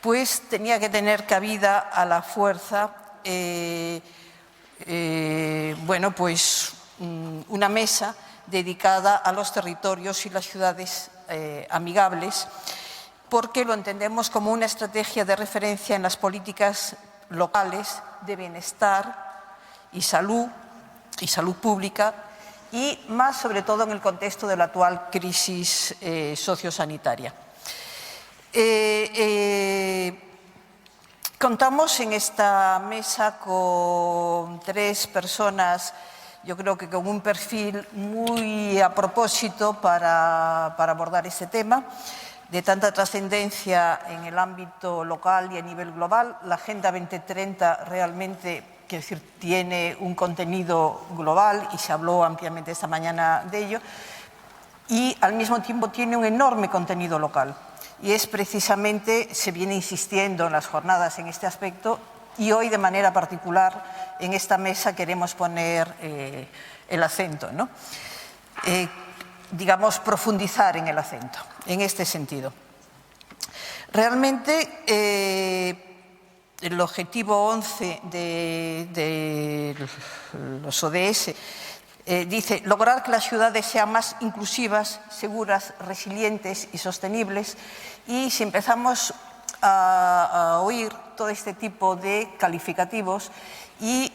pues tenía que tener cabida a la fuerza una mesa dedicada a los territorios y las ciudades amigables, porque lo entendemos como una estrategia de referencia en las políticas locales de bienestar y salud pública, y más sobre todo en el contexto de la actual crisis sociosanitaria. Contamos en esta mesa con 3 personas, yo creo que con un perfil muy a propósito para abordar este tema, de tanta trascendencia en el ámbito local y a nivel global. La Agenda 2030 realmente, quiero decir, tiene un contenido global y se habló ampliamente esta mañana de ello, y al mismo tiempo tiene un enorme contenido local. Y es precisamente, se viene insistiendo en las jornadas en este aspecto, y hoy de manera particular en esta mesa queremos poner el acento, ¿no? Digamos, profundizar en el acento, en este sentido. Realmente, el objetivo 11 de los ODS dice lograr que las ciudades sean más inclusivas, seguras, resilientes y sostenibles, y si empezamos a oír todo este tipo de calificativos y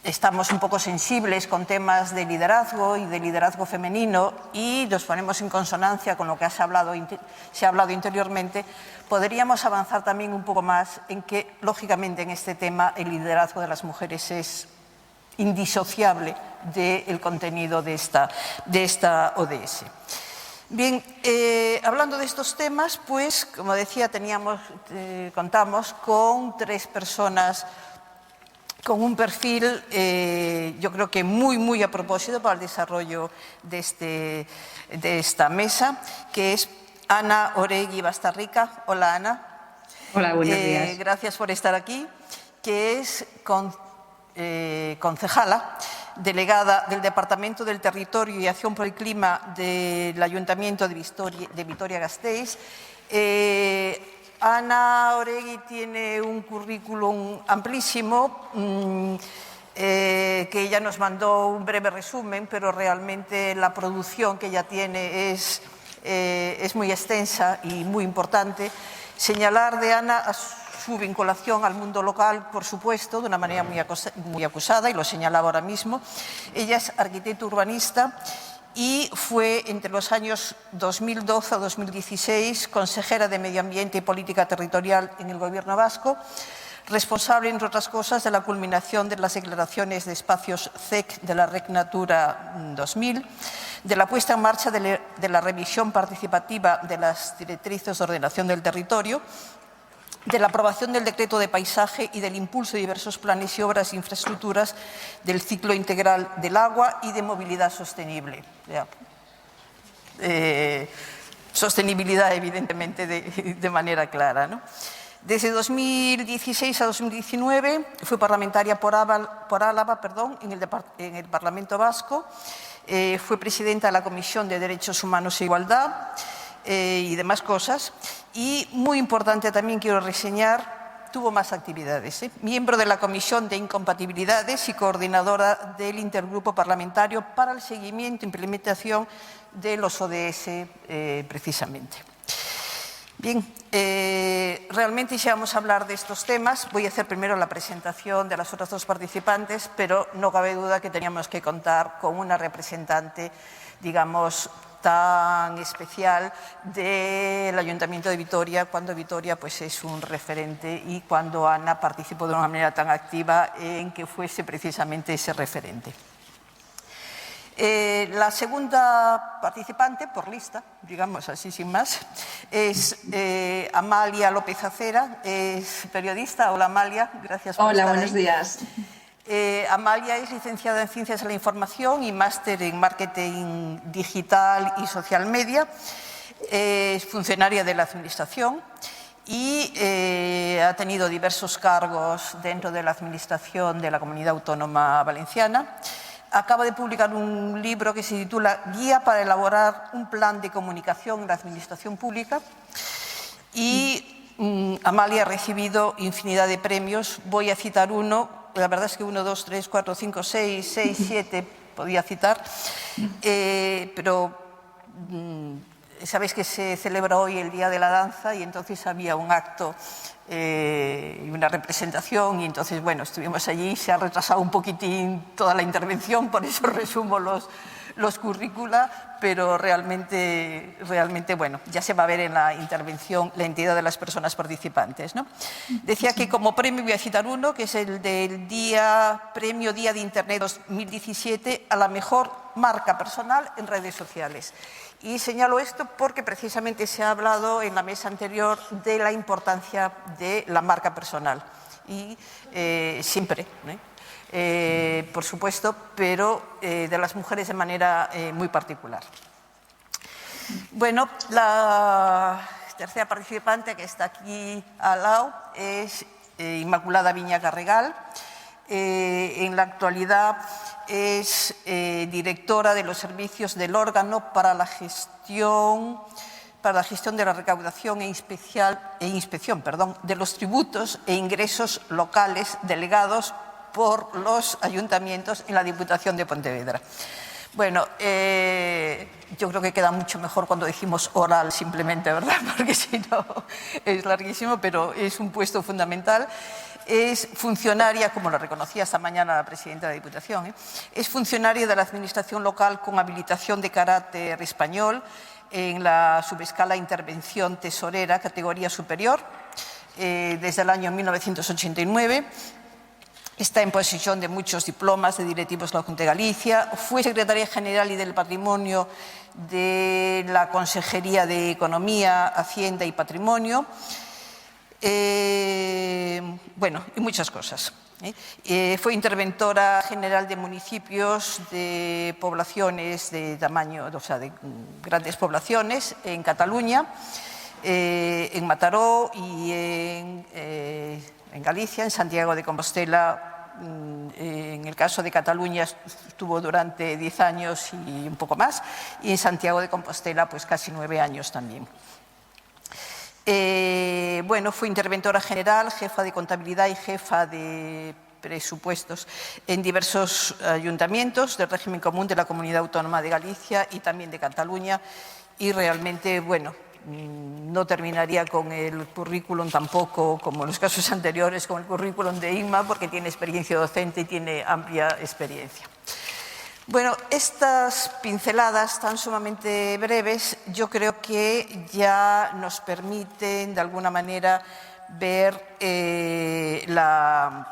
estamos un poco sensibles con temas de liderazgo y de liderazgo femenino y nos ponemos en consonancia con lo que se ha hablado interiormente, podríamos avanzar también un poco más en que, lógicamente, en este tema el liderazgo de las mujeres es indisociable del contenido de esta ODS. Bien, hablando de estos temas, pues, como decía, contamos con 3 personas con un perfil, yo creo que muy a propósito para el desarrollo de esta mesa, que es Ana Oregui Bastarrica. Hola, Ana. Hola, buenos días. Gracias por estar aquí, que es concejala, delegada del Departamento del Territorio y Acción por el Clima del Ayuntamiento de Vitoria-Gasteiz. Ana Oregui tiene un currículum amplísimo, que ella nos mandó un breve resumen, pero realmente la producción que ella tiene es muy extensa y muy importante. Señalar de Ana a su vinculación al mundo local, por supuesto, de una manera muy acusada, y lo señalaba ahora mismo. Ella es arquitecta urbanista y fue entre los años 2012 a 2016 consejera de Medio Ambiente y Política Territorial en el Gobierno vasco, responsable, entre otras cosas, de la culminación de las declaraciones de espacios CEC de la REC Natura 2000, de la puesta en marcha de la revisión participativa de las directrices de ordenación del territorio, de la aprobación del decreto de paisaje y del impulso de diversos planes y obras e infraestructuras del ciclo integral del agua y de movilidad sostenible. Sostenibilidad, evidentemente, de manera clara, ¿no? Desde 2016 a 2019 fue parlamentaria por Álava, en el Parlamento Vasco. Fue presidenta de la Comisión de Derechos Humanos e Igualdad y demás cosas. Y muy importante también quiero reseñar, tuvo más actividades. Miembro de la Comisión de Incompatibilidades y coordinadora del Intergrupo Parlamentario para el Seguimiento e Implementación de los ODS, precisamente. Bien, realmente si vamos a hablar de estos temas, voy a hacer primero la presentación de las otras 2 participantes, pero no cabe duda que teníamos que contar con una representante, digamos, tan especial del Ayuntamiento de Vitoria, cuando Vitoria pues, es un referente, y cuando Ana participó de una manera tan activa en que fuese precisamente ese referente. La segunda participante, por lista, digamos así sin más, es Amalia López Acera, es periodista. Hola, Amalia, gracias por estar ahí. Hola, buenos días. Amalia es licenciada en Ciencias de la Información y máster en Marketing Digital y Social Media. Es funcionaria de la Administración y ha tenido diversos cargos dentro de la Administración de la Comunidad Autónoma Valenciana. acaba de publicar un libro que se titula Guía para elaborar un plan de comunicación en la administración pública y Amalia ha recibido infinidad de premios. Voy a citar uno, la verdad es que 1, 2, 3, 4, 5, 6, 7 podía citar, pero sabéis que se celebra hoy el Día de la Danza y entonces había un acto y una representación y entonces, bueno, estuvimos allí, se ha retrasado un poquitín toda la intervención, por eso resumo los currícula, pero realmente, bueno, ya se va a ver en la intervención la entidad de las personas participantes, ¿no? Decía que como premio voy a citar uno, que es el del Premio Día de Internet 2017 a la mejor marca personal en redes sociales. Y señalo esto porque precisamente se ha hablado en la mesa anterior de la importancia de la marca personal. Y siempre, por supuesto, pero de las mujeres de manera muy particular. Bueno, la tercera participante que está aquí al lado es Inmaculada Viña Carregal. En la actualidad es directora de los servicios del órgano para la gestión de la recaudación e inspección de los tributos e ingresos locales delegados por los ayuntamientos en la Diputación de Pontevedra. Bueno, yo creo que queda mucho mejor cuando decimos oral simplemente, ¿verdad? Porque si no es larguísimo, pero es un puesto fundamental. Es funcionaria, como lo reconocía esta mañana la presidenta de la Diputación, es funcionaria de la Administración local con habilitación de carácter español en la subescala Intervención Tesorera, categoría superior, desde el año 1989. Está en posesión de muchos diplomas de directivos de la Junta de Galicia. Fue secretaria general y del Patrimonio de la Consejería de Economía, Hacienda y Patrimonio. Bueno, y muchas cosas. Fue interventora general de municipios de poblaciones de tamaño, o sea, de grandes poblaciones en Cataluña, en Mataró y en Galicia, en Santiago de Compostela. En el caso de Cataluña estuvo durante 10 años y un poco más, y en Santiago de Compostela pues casi 9 años también. Bueno, fue interventora general, jefa de contabilidad y jefa de presupuestos en diversos ayuntamientos del régimen común de la Comunidad Autónoma de Galicia y también de Cataluña, y realmente, bueno, no terminaría con el currículum tampoco, como en los casos anteriores, con el currículum de Inma, porque tiene experiencia docente y tiene amplia experiencia. Bueno, estas pinceladas tan sumamente breves yo creo que ya nos permiten de alguna manera ver la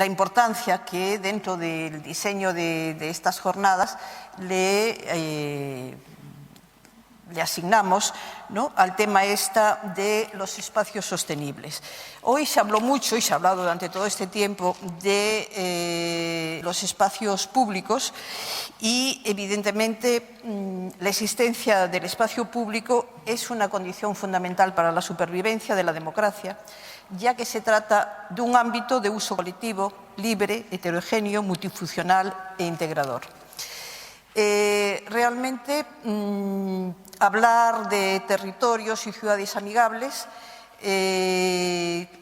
importancia que dentro del diseño de estas jornadas le asignamos, ¿no?, al tema de los espacios sostenibles. Hoy se habló mucho y se ha hablado durante todo este tiempo de los espacios públicos y, evidentemente, la existencia del espacio público es una condición fundamental para la supervivencia de la democracia, ya que se trata de un ámbito de uso colectivo, libre, heterogéneo, multifuncional e integrador. Realmente, hablar de territorios y ciudades amigables,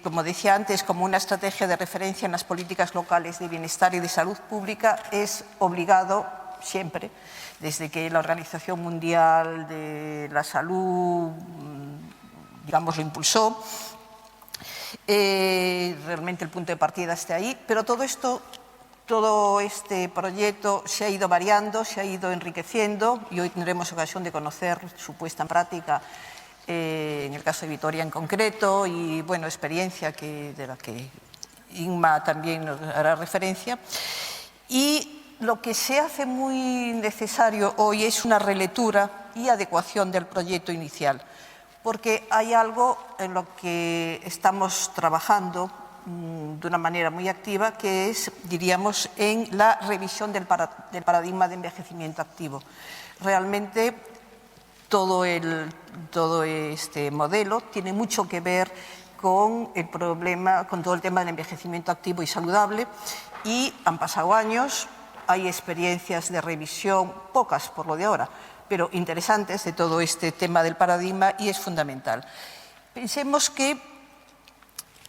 como decía antes, como una estrategia de referencia en las políticas locales de bienestar y de salud pública, es obligado siempre, desde que la Organización Mundial de la Salud, digamos, lo impulsó. Realmente el punto de partida está ahí, pero todo este proyecto se ha ido variando, se ha ido enriqueciendo y hoy tendremos ocasión de conocer su puesta en práctica en el caso de Vitoria en concreto y, bueno, experiencia de la que Inma también nos hará referencia. Y lo que se hace muy necesario hoy es una relectura y adecuación del proyecto inicial, porque hay algo en lo que estamos trabajando de una manera muy activa, que es, diríamos, en la revisión del paradigma de envejecimiento activo. Realmente todo este modelo tiene mucho que ver con el problema, con todo el tema del envejecimiento activo y saludable, y han pasado años, hay experiencias de revisión, pocas por lo de ahora, pero interesantes de todo este tema del paradigma y es fundamental. Pensemos que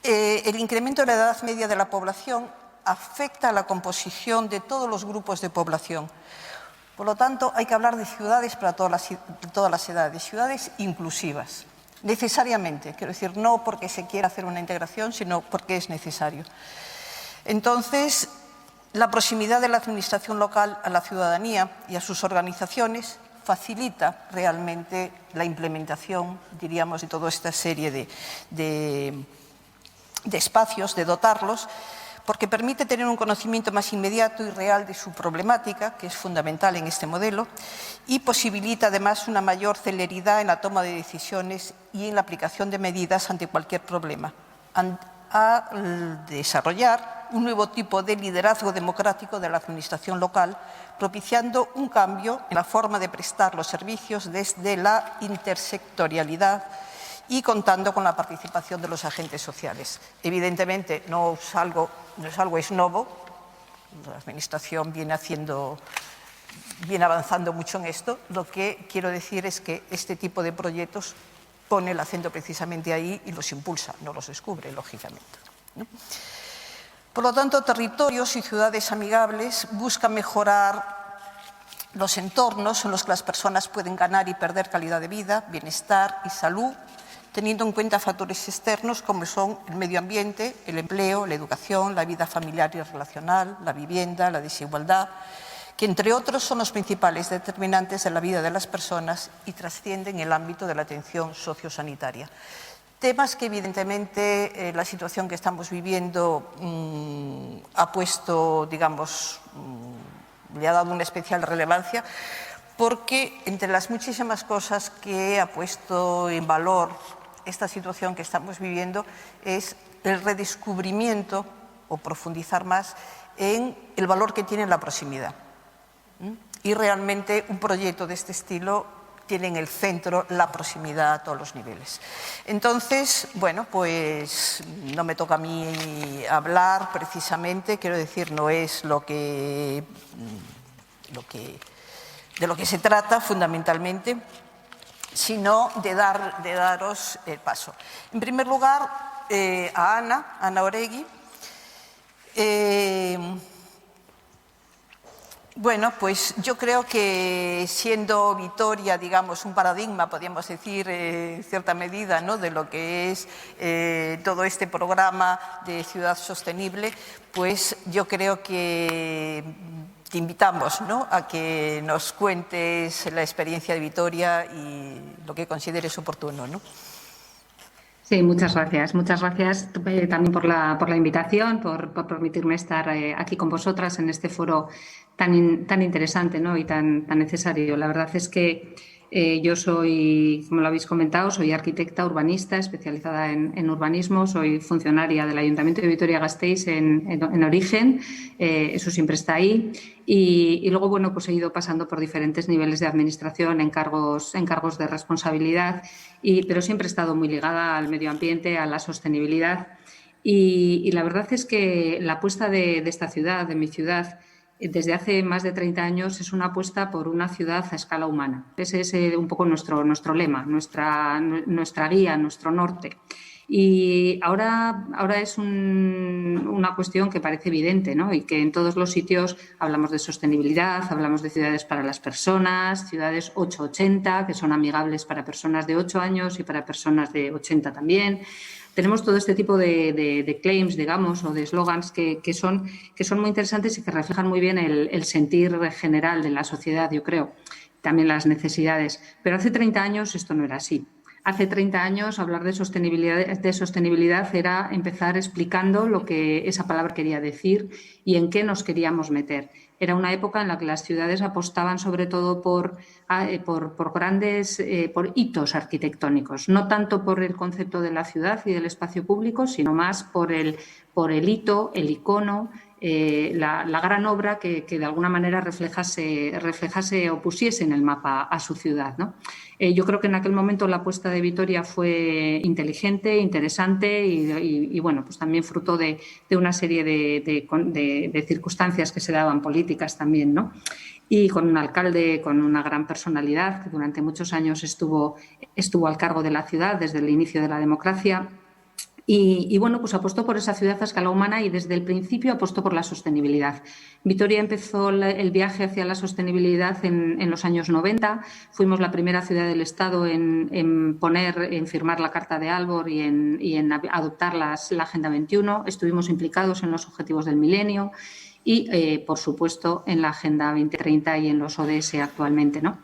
el incremento de la edad media de la población afecta a la composición de todos los grupos de población. Por lo tanto, hay que hablar de ciudades para todas las edades, ciudades inclusivas, necesariamente. Quiero decir, no porque se quiera hacer una integración, sino porque es necesario. Entonces, la proximidad de la administración local a la ciudadanía y a sus organizaciones facilita realmente la implementación, diríamos, de toda esta serie de espacios, de dotarlos, porque permite tener un conocimiento más inmediato y real de su problemática, que es fundamental en este modelo, y posibilita además una mayor celeridad en la toma de decisiones y en la aplicación de medidas ante cualquier problema, a desarrollar un nuevo tipo de liderazgo democrático de la administración local, propiciando un cambio en la forma de prestar los servicios desde la intersectorialidad y contando con la participación de los agentes sociales. Evidentemente, no es algo ex novo, la Administración viene avanzando mucho en esto. Lo que quiero decir es que este tipo de proyectos pone el acento precisamente ahí y los impulsa, no los descubre, lógicamente, ¿no? Por lo tanto, territorios y ciudades amigables buscan mejorar los entornos en los que las personas pueden ganar y perder calidad de vida, bienestar y salud, teniendo en cuenta factores externos como son el medio ambiente, el empleo, la educación, la vida familiar y relacional, la vivienda, la desigualdad, que entre otros son los principales determinantes de la vida de las personas y trascienden el ámbito de la atención sociosanitaria. Temas que evidentemente la situación que estamos viviendo ha puesto, digamos, le ha dado una especial relevancia, porque entre las muchísimas cosas que ha puesto en valor esta situación que estamos viviendo es el redescubrimiento o profundizar más en el valor que tiene la proximidad. Y realmente un proyecto de este estilo tiene en el centro la proximidad a todos los niveles. Entonces, bueno, pues no me toca a mí hablar precisamente, quiero decir, no es de lo que se trata fundamentalmente, sino de daros el paso. En primer lugar, a Ana Oregui. Bueno, pues yo creo que siendo Vitoria, digamos, un paradigma, podríamos decir, en cierta medida, ¿no?, de lo que es todo este programa de ciudad sostenible, pues yo creo que te invitamos, ¿no?, a que nos cuentes la experiencia de Vitoria y lo que consideres oportuno, ¿no? Sí, muchas gracias. Muchas gracias también por la invitación, por permitirme estar aquí con vosotras en este foro tan interesante, ¿no?, y tan necesario. La verdad es que yo soy, como lo habéis comentado, soy arquitecta urbanista especializada en urbanismo, soy funcionaria del Ayuntamiento de Vitoria-Gasteiz en origen, eso siempre está ahí. Y luego, bueno, pues he ido pasando por diferentes niveles de administración en cargos de responsabilidad, pero siempre he estado muy ligada al medio ambiente, a la sostenibilidad. Y la verdad es que la apuesta de esta ciudad, de mi ciudad, desde hace más de 30 años es una apuesta por una ciudad a escala humana. Ese es un poco nuestro lema, nuestra guía, nuestro norte. Y ahora es una cuestión que parece evidente, ¿no?, y que en todos los sitios hablamos de sostenibilidad, hablamos de ciudades para las personas, ciudades 880, que son amigables para personas de 8 años y para personas de 80 también. Tenemos todo este tipo de claims, digamos, o de eslogans que son muy interesantes y que reflejan muy bien el sentir general de la sociedad, yo creo, también las necesidades. Pero hace 30 años esto no era así. Hace 30 años hablar de sostenibilidad era empezar explicando lo que esa palabra quería decir y en qué nos queríamos meter. Era una época en la que las ciudades apostaban sobre todo por hitos arquitectónicos, no tanto por el concepto de la ciudad y del espacio público, sino más por el hito, el icono, la gran obra que de alguna manera reflejase o pusiese en el mapa a su ciudad, ¿no? Yo creo que en aquel momento la apuesta de Vitoria fue inteligente, interesante y bueno, pues también fruto de una serie de circunstancias que se daban políticas también, ¿no? Y con un alcalde con una gran personalidad que durante muchos años estuvo al cargo de la ciudad desde el inicio de la democracia. Y bueno, pues apostó por esa ciudad a escala humana y desde el principio apostó por la sostenibilidad. Vitoria empezó el viaje hacia la sostenibilidad en los años 90. Fuimos la primera ciudad del Estado en firmar la Carta de Aalborg y en adoptar la Agenda 21. Estuvimos implicados en los Objetivos del Milenio y, por supuesto, en la Agenda 2030 y en los ODS actualmente, ¿no?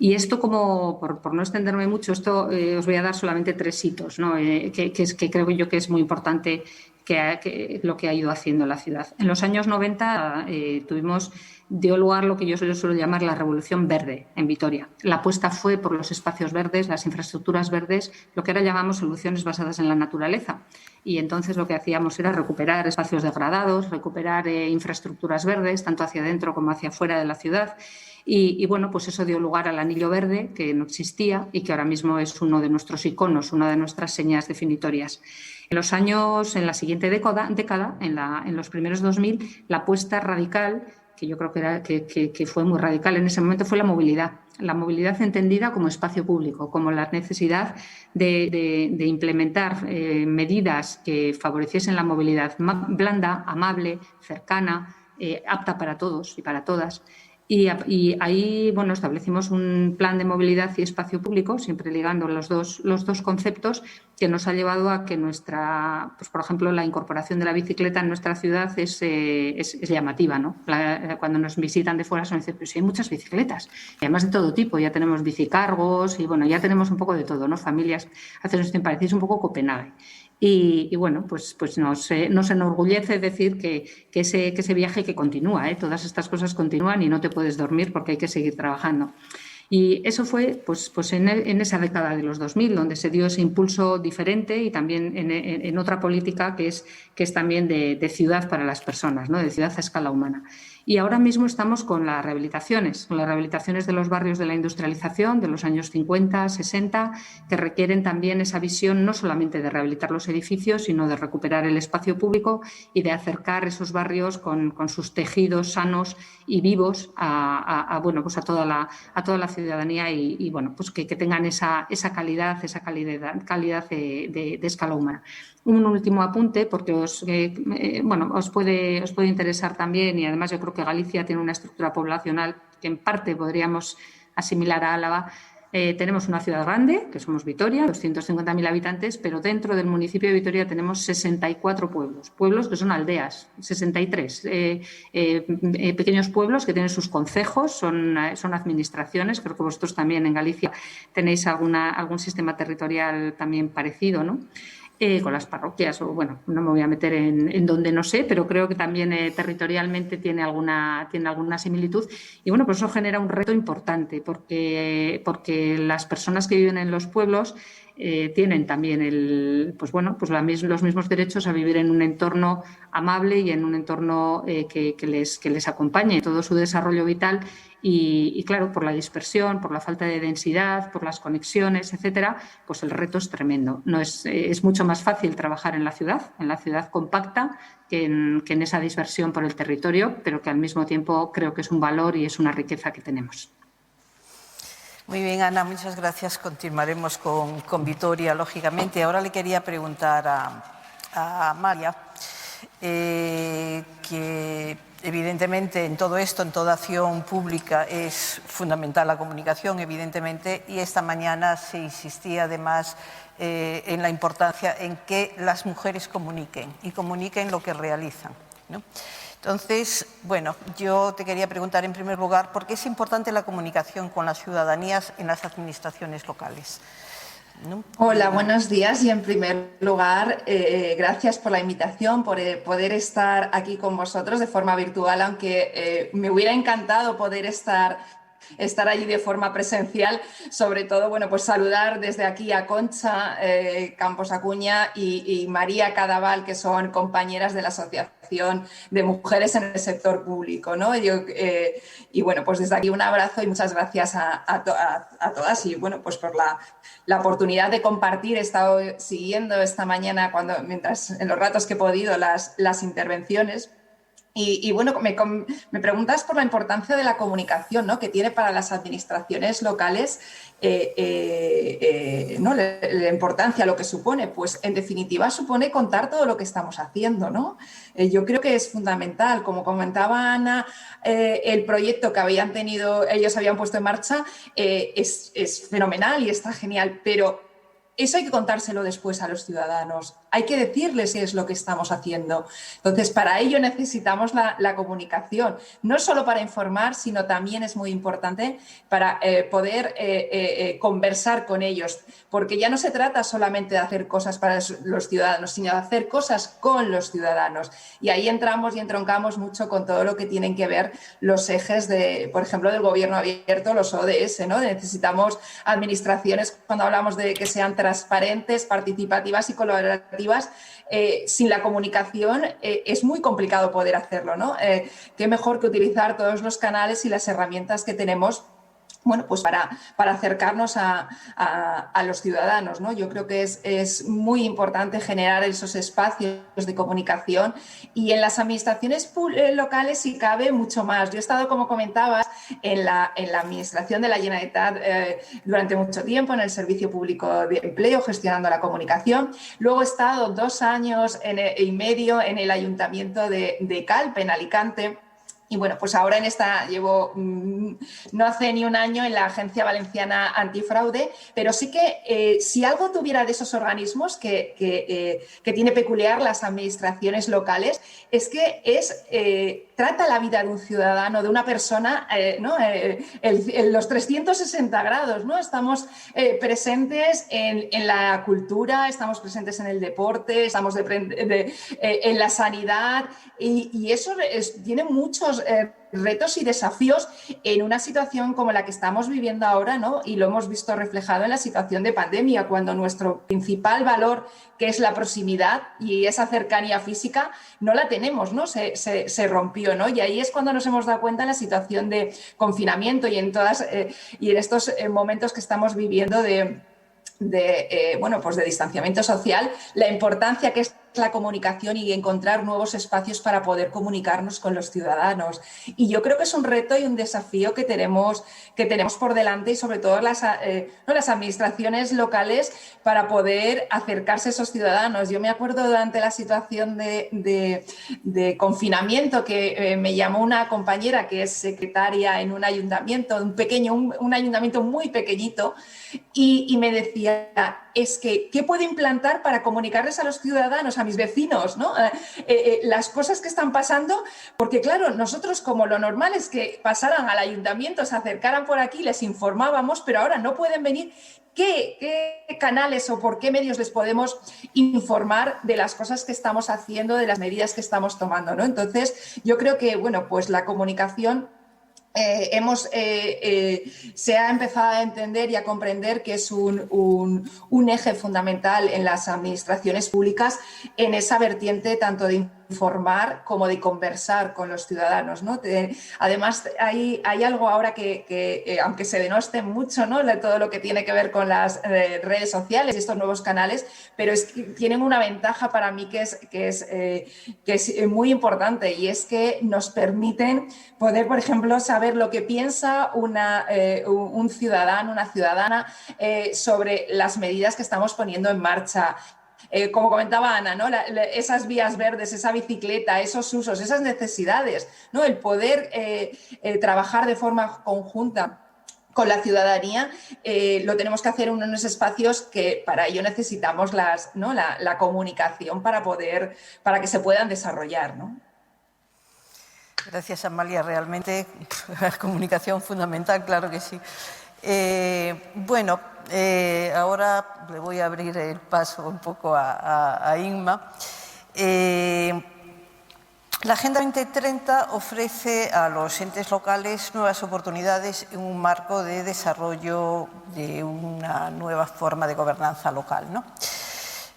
Y esto, como por no extenderme mucho, os voy a dar solamente 3 hitos, ¿no? que creo yo que es muy importante que lo que ha ido haciendo la ciudad. En los años 90 dio lugar lo que yo suelo llamar la revolución verde en Vitoria. La apuesta fue por los espacios verdes, las infraestructuras verdes, lo que ahora llamamos soluciones basadas en la naturaleza. Y entonces lo que hacíamos era recuperar espacios degradados, recuperar infraestructuras verdes, tanto hacia adentro como hacia afuera de la ciudad. Y bueno, pues eso dio lugar al Anillo Verde, que no existía y que ahora mismo es uno de nuestros iconos, una de nuestras señas definitorias. En la siguiente década, en los primeros 2000, la apuesta radical, que yo creo que fue muy radical en ese momento, fue la movilidad. La movilidad entendida como espacio público, como la necesidad de implementar medidas que favoreciesen la movilidad blanda, amable, cercana, apta para todos y para todas. Y ahí, bueno, establecimos un plan de movilidad y espacio público, siempre ligando los dos conceptos, que nos ha llevado a que pues por ejemplo, la incorporación de la bicicleta en nuestra ciudad es llamativa, ¿no? Cuando nos visitan de fuera, nos dicen, pues hay muchas bicicletas, y además de todo tipo, ya tenemos bicicargos y bueno, ya tenemos un poco de todo, ¿no? Familias, hace unos tiempos parecéis un poco Copenhague. Y bueno, pues nos enorgullece decir que ese viaje que continúa, todas estas cosas continúan y no te puedes dormir porque hay que seguir trabajando. Y eso fue pues en esa década de los 2000, donde se dio ese impulso diferente y también en otra política que es también de ciudad para las personas, ¿no? De ciudad a escala humana. Y ahora mismo estamos con las rehabilitaciones de los barrios de la industrialización de los años 50, 60, que requieren también esa visión no solamente de rehabilitar los edificios, sino de recuperar el espacio público y de acercar esos barrios con sus tejidos sanos y vivos a toda la ciudadanía y bueno, pues que tengan esa calidad de escala humana. Un último apunte, porque os puede interesar también, y además yo creo que Galicia tiene una estructura poblacional que en parte podríamos asimilar a Álava. Tenemos una ciudad grande, que somos Vitoria, 250.000 habitantes, pero dentro del municipio de Vitoria tenemos 64 pueblos que son aldeas, 63 pequeños pueblos que tienen sus concejos, son administraciones. Creo que vosotros también en Galicia tenéis algún sistema territorial también parecido, ¿no? Con las parroquias, o bueno, no me voy a meter en donde no sé, pero creo que también territorialmente tiene alguna similitud. Y bueno, pues eso genera un reto importante porque las personas que viven en los pueblos tienen también los mismos derechos a vivir en un entorno amable y en un entorno que les acompañe en todo su desarrollo vital. Y claro, por la dispersión, por la falta de densidad, por las conexiones, etcétera, pues el reto es tremendo. Es mucho más fácil trabajar en la ciudad compacta, que en esa dispersión por el territorio, pero que al mismo tiempo creo que es un valor y es una riqueza que tenemos. Muy bien, Ana, muchas gracias. Continuaremos con Vitoria, lógicamente. Ahora le quería preguntar a María, que evidentemente en todo esto, en toda acción pública, es fundamental la comunicación, evidentemente, y esta mañana se insistía además en la importancia en que las mujeres comuniquen y comuniquen lo que realizan, ¿no? Entonces, bueno, yo te quería preguntar en primer lugar, ¿por qué es importante la comunicación con las ciudadanías en las administraciones locales? ¿No? Hola, buenos días y en primer lugar, gracias por la invitación, por poder estar aquí con vosotros de forma virtual, aunque me hubiera encantado poder estar estar allí de forma presencial. Sobre todo, bueno, pues saludar desde aquí a Concha Campos Acuña y María Cadaval, que son compañeras de la Asociación de Mujeres en el Sector Público, ¿no? Y bueno, pues desde aquí un abrazo y muchas gracias a todas y bueno, pues por la oportunidad de compartir. He estado siguiendo esta mañana, mientras en los ratos que he podido, las intervenciones. Y bueno, me preguntas por la importancia de la comunicación, ¿no?, que tiene para las administraciones locales, ¿no?, la importancia, lo que supone. Pues en definitiva supone contar todo lo que estamos haciendo, ¿no? Yo creo que es fundamental. Como comentaba Ana, el proyecto que ellos habían puesto en marcha es fenomenal y está genial, pero eso hay que contárselo después a los ciudadanos. Hay que decirles qué es lo que estamos haciendo. Entonces, para ello necesitamos la comunicación, no solo para informar, sino también es muy importante para poder conversar con ellos, porque ya no se trata solamente de hacer cosas para los ciudadanos, sino de hacer cosas con los ciudadanos. Y ahí entramos y entroncamos mucho con todo lo que tienen que ver los ejes, por ejemplo, del gobierno abierto, los ODS, ¿no? Necesitamos administraciones, cuando hablamos de que sean transparentes, participativas y colaborativas. Sin la comunicación es muy complicado poder hacerlo, ¿no? Qué mejor que utilizar todos los canales y las herramientas que tenemos, bueno, pues para acercarnos a los ciudadanos, ¿no? Yo creo que es muy importante generar esos espacios de comunicación, y en las administraciones locales, si cabe, mucho más. Yo he estado, como comentabas, en la administración de la Generalitat durante mucho tiempo, en el Servicio Público de Empleo, gestionando la comunicación. Luego he estado 2 años y medio en el Ayuntamiento de Calpe, en Alicante. Y bueno, pues ahora llevo no hace ni un año en la Agencia Valenciana Antifraude, pero sí que si algo tuviera de esos organismos que tiene peculiar las administraciones locales, es que trata la vida de un ciudadano, de una persona, ¿no? Los 360 grados, ¿no? Estamos presentes en la cultura, estamos presentes en el deporte, estamos en la sanidad, y eso tiene muchos retos y desafíos en una situación como la que estamos viviendo ahora, ¿no? Y lo hemos visto reflejado en la situación de pandemia, cuando nuestro principal valor, que es la proximidad y esa cercanía física, no la tenemos, ¿no? Se rompió, ¿no? Y ahí es cuando nos hemos dado cuenta, en la situación de confinamiento y en estos momentos que estamos viviendo pues de distanciamiento social, la importancia que es la comunicación y encontrar nuevos espacios para poder comunicarnos con los ciudadanos. Y yo creo que es un reto y un desafío que tenemos por delante, y sobre todo las administraciones locales, para poder acercarse a esos ciudadanos. Yo me acuerdo, durante la situación de confinamiento, que me llamó una compañera que es secretaria en un ayuntamiento, un ayuntamiento muy pequeñito, y me decía, ¿qué puedo implantar para comunicarles a los ciudadanos, a mis vecinos, ¿no? Las cosas que están pasando? Porque claro, nosotros, como lo normal es que pasaran al ayuntamiento, se acercaran por aquí, les informábamos, pero ahora no pueden venir. ¿Qué canales o por qué medios les podemos informar de las cosas que estamos haciendo, de las medidas que estamos tomando, ¿no? Entonces, yo creo que, bueno, pues la comunicación se ha empezado a entender y a comprender que es un eje fundamental en las administraciones públicas, en esa vertiente tanto de informar como de conversar con los ciudadanos, ¿no? Además, hay algo ahora que aunque se denoste mucho, ¿no?, todo lo que tiene que ver con las redes sociales y estos nuevos canales, pero tienen una ventaja para mí que es muy importante, y es que nos permiten poder, por ejemplo, saber lo que piensa un ciudadano, una ciudadana, sobre las medidas que estamos poniendo en marcha. Como comentaba Ana, ¿no?, esas vías verdes, esa bicicleta, esos usos, esas necesidades, ¿no?, el poder trabajar de forma conjunta con la ciudadanía, lo tenemos que hacer en unos espacios que para ello necesitamos la comunicación para que se puedan desarrollar, ¿no? Gracias, Amalia. Realmente la comunicación fundamental, claro que sí. Bueno, ahora le voy a abrir el paso un poco a Inma. La Agenda 2030 ofrece a los entes locales nuevas oportunidades en un marco de desarrollo de una nueva forma de gobernanza local, ¿no?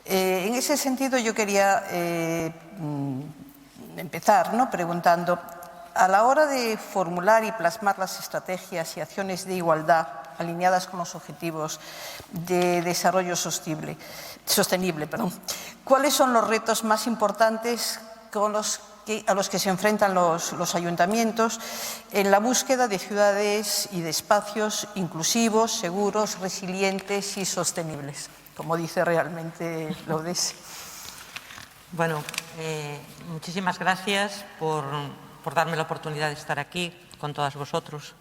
En ese sentido, yo quería empezar, ¿no?, preguntando, a la hora de formular y plasmar las estrategias y acciones de igualdad alineadas con los objetivos de desarrollo sostenible, ¿cuáles son los retos más importantes a los que se enfrentan los ayuntamientos en la búsqueda de ciudades y de espacios inclusivos, seguros, resilientes y sostenibles, como dice realmente la ODS? Bueno, muchísimas gracias por darme la oportunidad de estar aquí con todas vosotros.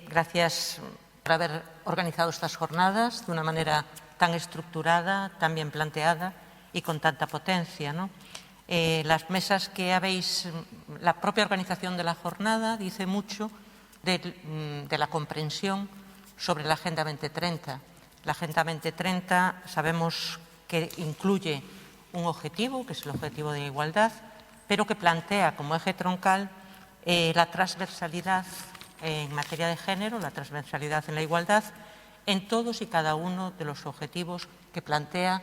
Gracias por haber organizado estas jornadas de una manera tan estructurada, tan bien planteada y con tanta potencia, ¿no? Las mesas que habéis, la propia organización de la jornada dice mucho de la comprensión sobre la Agenda 2030. La Agenda 2030 sabemos que incluye un objetivo, que es el objetivo de igualdad, pero que plantea como eje troncal la transversalidad en materia de género, la transversalidad en la igualdad, en todos y cada uno de los objetivos que plantea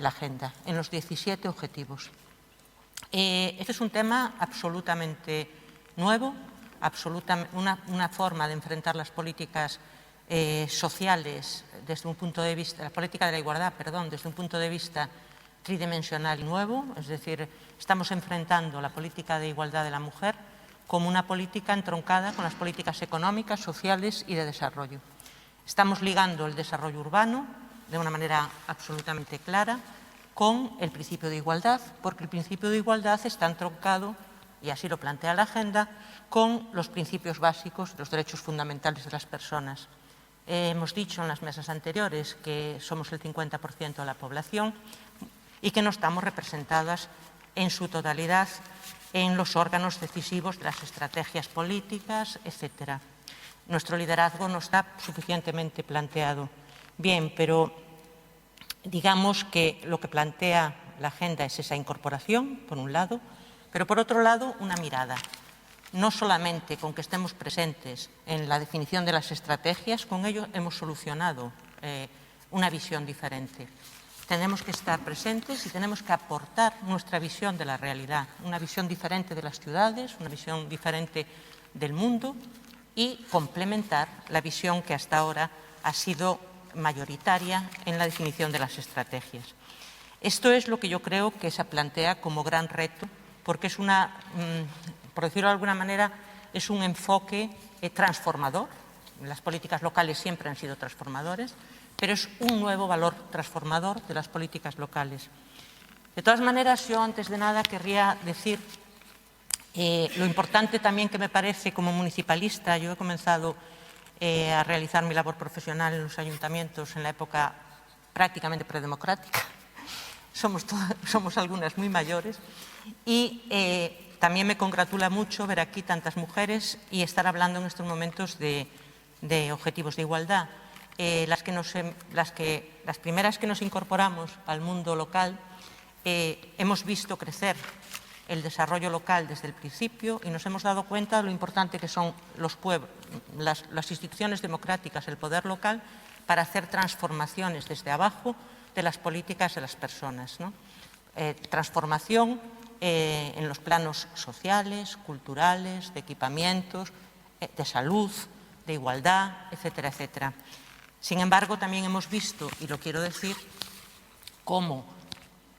la Agenda, en los 17 objetivos. Este es un tema absolutamente nuevo, una forma de enfrentar las políticas sociales desde un punto de vista, la política de la igualdad, perdón, desde un punto de vista tridimensional y nuevo, es decir, estamos enfrentando la política de igualdad de la mujer como una política entroncada con las políticas económicas, sociales y de desarrollo. Estamos ligando el desarrollo urbano de una manera absolutamente clara con el principio de igualdad, porque el principio de igualdad está entroncado, y así lo plantea la Agenda, con los principios básicos, los derechos fundamentales de las personas. Hemos dicho en las mesas anteriores que somos el 50% de la población y que no estamos representadas en su totalidad en los órganos decisivos de las estrategias políticas, etc. Nuestro liderazgo no está suficientemente planteado. Bien, pero digamos que lo que plantea la Agenda es esa incorporación, por un lado, pero por otro lado, una mirada. No solamente con que estemos presentes en la definición de las estrategias, con ello hemos solucionado una visión diferente. Tenemos que estar presentes y tenemos que aportar nuestra visión de la realidad, una visión diferente de las ciudades, una visión diferente del mundo y complementar la visión que hasta ahora ha sido mayoritaria en la definición de las estrategias. Esto es lo que yo creo que se plantea como gran reto, porque es por decirlo de alguna manera, es un enfoque transformador. Las políticas locales siempre han sido transformadores, pero es un nuevo valor transformador de las políticas locales. De todas maneras, yo antes de nada querría decir lo importante también que me parece como municipalista. Yo he comenzado a realizar mi labor profesional en los ayuntamientos en la época prácticamente predemocrática. Somos algunas muy mayores y también me congratula mucho ver aquí tantas mujeres y estar hablando en estos momentos de objetivos de igualdad. Las primeras que nos incorporamos al mundo local hemos visto crecer el desarrollo local desde el principio y nos hemos dado cuenta de lo importante que son los pueblos, las instituciones democráticas, el poder local, para hacer transformaciones desde abajo de las políticas de las personas, ¿no? Transformación en los planos sociales, culturales, de equipamientos, de salud, de igualdad, etcétera, etcétera. Sin embargo, también hemos visto, y lo quiero decir, cómo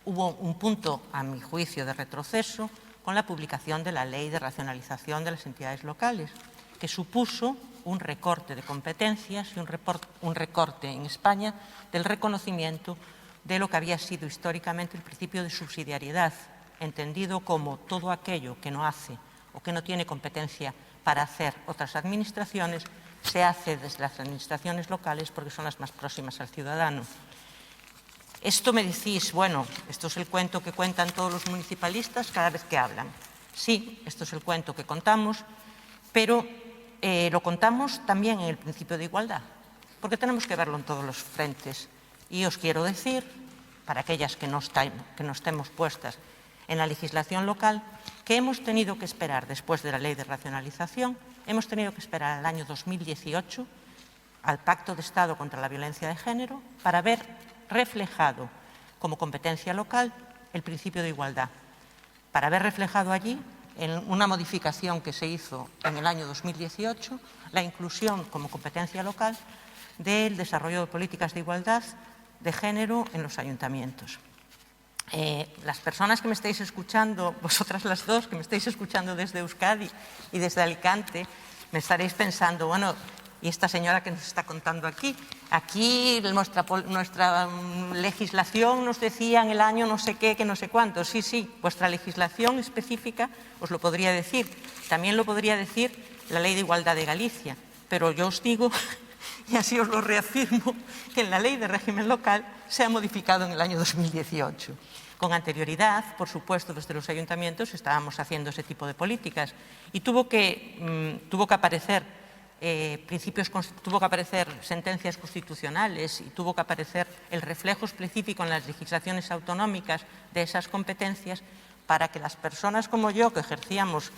hubo un punto, a mi juicio, de retroceso con la publicación de la Ley de Racionalización de las Entidades Locales, que supuso un recorte de competencias y un recorte en España del reconocimiento de lo que había sido históricamente el principio de subsidiariedad, entendido como todo aquello que no hace o que no tiene competencia para hacer otras administraciones, se hace desde las administraciones locales porque son las más próximas al ciudadano. Esto me decís, bueno, esto es el cuento que cuentan todos los municipalistas cada vez que hablan. Sí, esto es el cuento que contamos, pero lo contamos también en el principio de igualdad, porque tenemos que verlo en todos los frentes. Y os quiero decir, para aquellas que no estemos puestas en la legislación local, que hemos tenido que esperar después de la ley de racionalización, hemos tenido que esperar al año 2018, al Pacto de Estado contra la Violencia de Género, para ver reflejado como competencia local el principio de igualdad, para ver reflejado allí, en una modificación que se hizo en el año 2018, la inclusión como competencia local del desarrollo de políticas de igualdad de género en los ayuntamientos. Las personas que me estáis escuchando, vosotras las dos que me estáis escuchando desde Euskadi y desde Alicante, me estaréis pensando, bueno, ¿y esta señora que nos está contando aquí? Aquí nuestra legislación nos decía en el año no sé qué, que no sé cuánto. Sí, sí, vuestra legislación específica os lo podría decir. También lo podría decir la Ley de Igualdad de Galicia. Pero yo os digo, y así os lo reafirmo, que en la Ley de Régimen Local se ha modificado en el año 2018. Con anterioridad, por supuesto, desde los ayuntamientos estábamos haciendo ese tipo de políticas y tuvo que aparecer tuvo que aparecer sentencias constitucionales y tuvo que aparecer el reflejo específico en las legislaciones autonómicas de esas competencias para que las personas como yo, que ejercíamos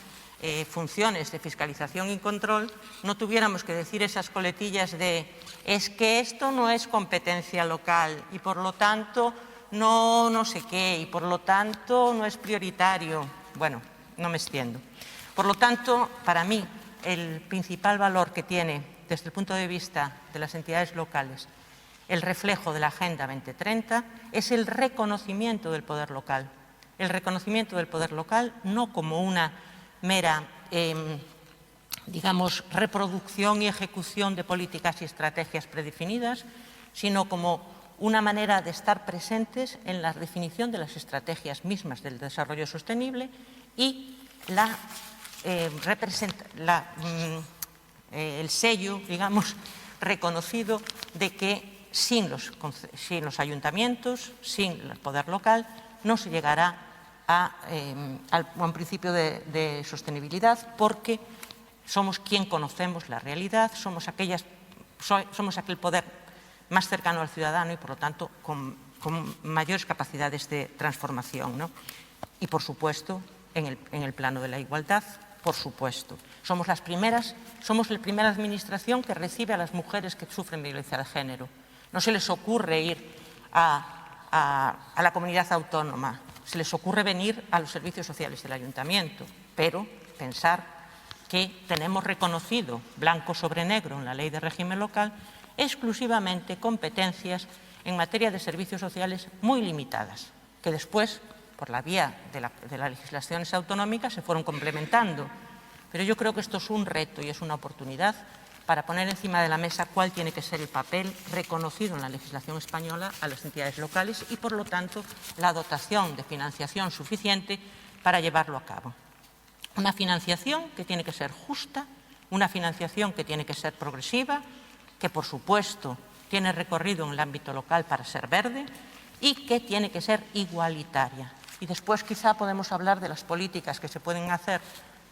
funciones de fiscalización y control, no tuviéramos que decir esas coletillas de es que esto no es competencia local y por lo tanto no sé qué y por lo tanto no es prioritario. Bueno, no me extiendo. Por lo tanto, para mí, el principal valor que tiene desde el punto de vista de las entidades locales el reflejo de la Agenda 2030 es el reconocimiento del poder local. El reconocimiento del poder local no como una mera, digamos, reproducción y ejecución de políticas y estrategias predefinidas, sino como una manera de estar presentes en la definición de las estrategias mismas del desarrollo sostenible y el sello, digamos, reconocido de que sin los ayuntamientos, sin el poder local, no se llegará a un principio de sostenibilidad porque somos quien conocemos la realidad, somos aquel poder más cercano al ciudadano y, por lo tanto, con mayores capacidades de transformación, ¿no? Y, por supuesto, en el plano de la igualdad, por supuesto. Somos la primera administración que recibe a las mujeres que sufren violencia de género. No se les ocurre ir a la comunidad autónoma, se les ocurre venir a los servicios sociales del ayuntamiento, pero pensar que tenemos reconocido, blanco sobre negro en la Ley de Régimen Local, exclusivamente competencias en materia de servicios sociales muy limitadas, que después, por la vía de las legislaciones autonómicas, se fueron complementando. Pero yo creo que esto es un reto y es una oportunidad para poner encima de la mesa cuál tiene que ser el papel reconocido en la legislación española a las entidades locales y, por lo tanto, la dotación de financiación suficiente para llevarlo a cabo. Una financiación que tiene que ser justa, una financiación que tiene que ser progresiva, que, por supuesto, tiene recorrido en el ámbito local para ser verde y que tiene que ser igualitaria. Y después quizá podemos hablar de las políticas que se pueden hacer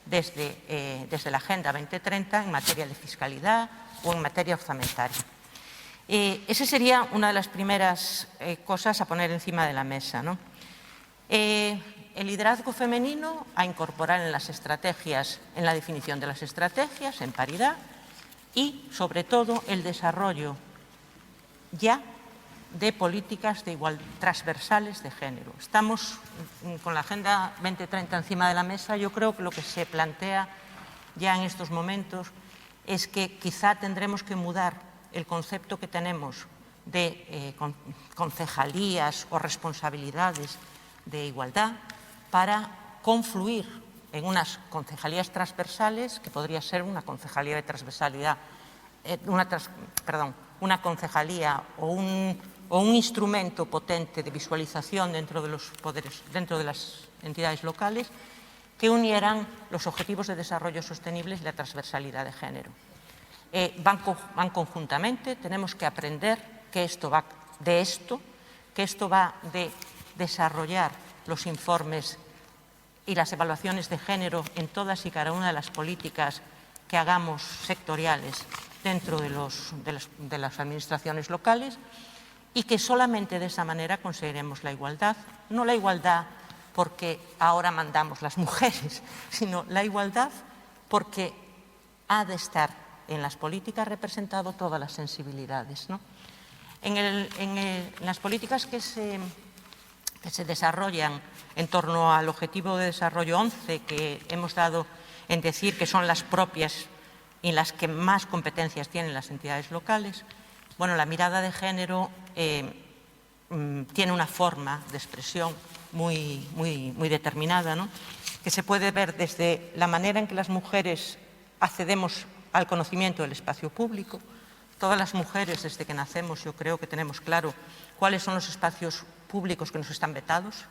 desde la Agenda 2030 en materia de fiscalidad o en materia orzamentaria. Esa sería una de las primeras cosas a poner encima de la mesa, ¿no? El liderazgo femenino a incorporar en las estrategias, en la definición de las estrategias, en paridad y, sobre todo, el desarrollo ya de políticas transversales de género. Estamos con la Agenda 2030 encima de la mesa. Yo creo que lo que se plantea ya en estos momentos es que quizá tendremos que mudar el concepto que tenemos de concejalías o responsabilidades de igualdad para confluir en unas concejalías transversales, que podría ser una concejalía de transversalidad, una concejalía o un instrumento potente de visualización dentro de los poderes, dentro de las entidades locales, que unieran los objetivos de desarrollo sostenibles y la transversalidad de género. Van conjuntamente, tenemos que aprender que esto va de desarrollar los informes y las evaluaciones de género en todas y cada una de las políticas que hagamos sectoriales dentro de las administraciones locales y que solamente de esa manera conseguiremos la igualdad, no la igualdad porque ahora mandamos las mujeres, sino la igualdad porque ha de estar en las políticas representado todas las sensibilidades, ¿no? En las políticas que se desarrollan en torno al Objetivo de Desarrollo 11, que hemos dado en decir que son las propias y las que más competencias tienen las entidades locales, bueno, la mirada de género tiene una forma de expresión muy determinada, ¿no? Que se puede ver desde la manera en que las mujeres accedemos al conocimiento del espacio público. Todas las mujeres, desde que nacemos, yo creo que tenemos claro cuáles son los espacios públicos que nos están vetados.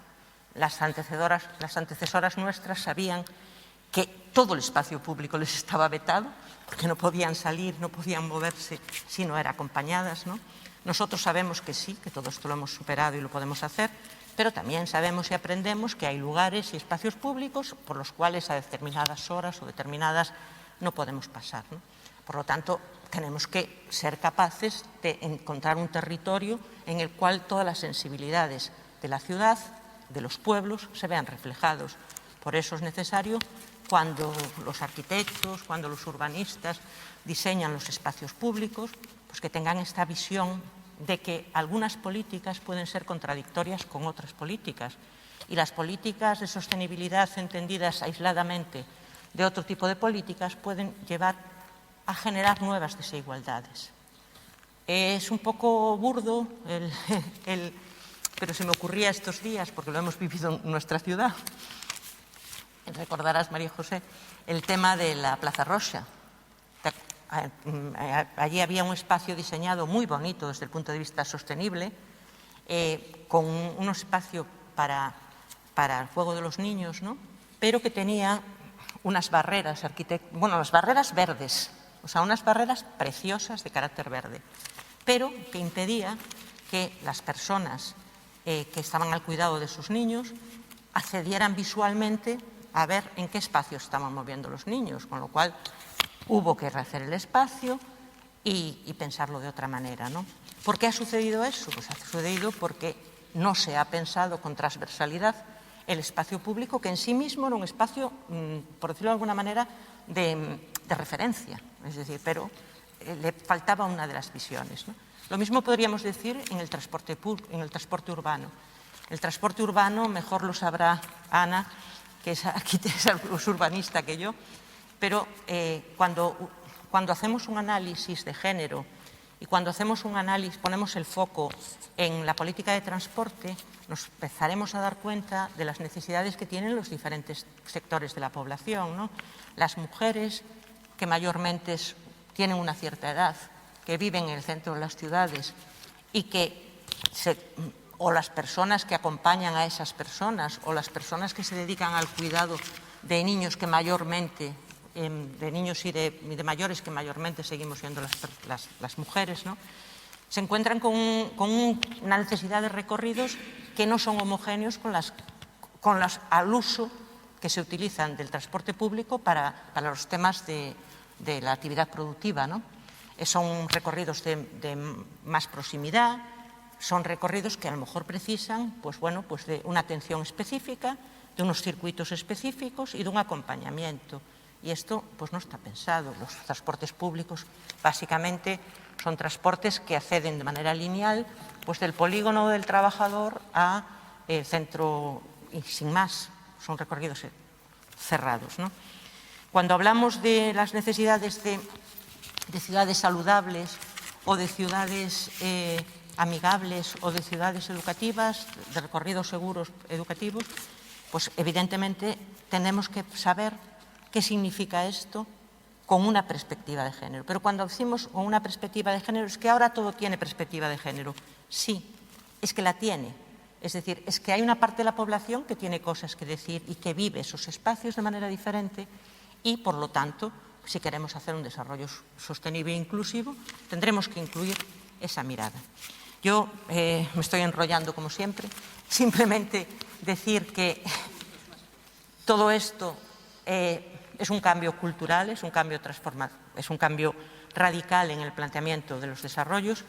Las antecesoras nuestras sabían que todo el espacio público les estaba vetado, porque no podían salir, no podían moverse si no eran acompañadas, ¿no? Nosotros sabemos que sí, que todo esto lo hemos superado y lo podemos hacer, pero también sabemos y aprendemos que hay lugares y espacios públicos por los cuales a determinadas horas o determinadas no podemos pasar, ¿no? Por lo tanto, tenemos que ser capaces de encontrar un territorio en el cual todas las sensibilidades de la ciudad, de los pueblos, se vean reflejados. Por eso es necesario, cuando los arquitectos, cuando los urbanistas diseñan los espacios públicos, pues que tengan esta visión de que algunas políticas pueden ser contradictorias con otras políticas y las políticas de sostenibilidad entendidas aisladamente de otro tipo de políticas pueden llevar a generar nuevas desigualdades. Es un poco burdo, pero se me ocurría estos días, porque lo hemos vivido en nuestra ciudad. Recordarás, María José, el tema de la Plaza Roxa. Allí había un espacio diseñado muy bonito desde el punto de vista sostenible, con un espacio para el juego de los niños, ¿no? Pero que tenía unas barreras, las barreras verdes, o sea, unas barreras preciosas de carácter verde, pero que impedía que las personas que estaban al cuidado de sus niños accedieran visualmente a ver en qué espacio estaban moviendo los niños, con lo cual hubo que rehacer el espacio y pensarlo de otra manera, ¿no? ¿Por qué ha sucedido eso? Pues ha sucedido porque no se ha pensado con transversalidad el espacio público, que en sí mismo era un espacio, por decirlo de alguna manera, de referencia, es decir, pero le faltaba una de las visiones, ¿no? Lo mismo podríamos decir en el transporte urbano. El transporte urbano, mejor lo sabrá Ana, que es urbanista que yo, pero cuando hacemos un análisis de género y cuando hacemos un análisis, ponemos el foco en la política de transporte, nos empezaremos a dar cuenta de las necesidades que tienen los diferentes sectores de la población, ¿no? Las mujeres, que mayormente tienen una cierta edad, que viven en el centro de las ciudades y o las personas que acompañan a esas personas o las personas que se dedican al cuidado de niños que mayormente, de niños y de mayores que mayormente seguimos siendo las mujeres, ¿no? Se encuentran con una necesidad de recorridos que no son homogéneos al uso que se utilizan del transporte público para los temas de la actividad productiva, ¿no? Son recorridos de más proximidad, son recorridos que a lo mejor precisan pues de una atención específica, de unos circuitos específicos y de un acompañamiento. Y esto pues no está pensado. Los transportes públicos básicamente son transportes que acceden de manera lineal pues del polígono del trabajador a el centro y sin más, son recorridos cerrados, ¿no? Cuando hablamos de las necesidades de ciudades saludables o de ciudades amigables o de ciudades educativas, de recorridos seguros educativos, pues evidentemente tenemos que saber qué significa esto con una perspectiva de género. Pero cuando decimos con una perspectiva de género, es que ahora todo tiene perspectiva de género. Sí, es que la tiene. Es decir, es que hay una parte de la población que tiene cosas que decir y que vive esos espacios de manera diferente y, por lo tanto, si queremos hacer un desarrollo sostenible e inclusivo, tendremos que incluir esa mirada. Yo me estoy enrollando como siempre, simplemente decir que todo esto es un cambio cultural, es un cambio transformador, es un cambio radical en el planteamiento de los desarrollos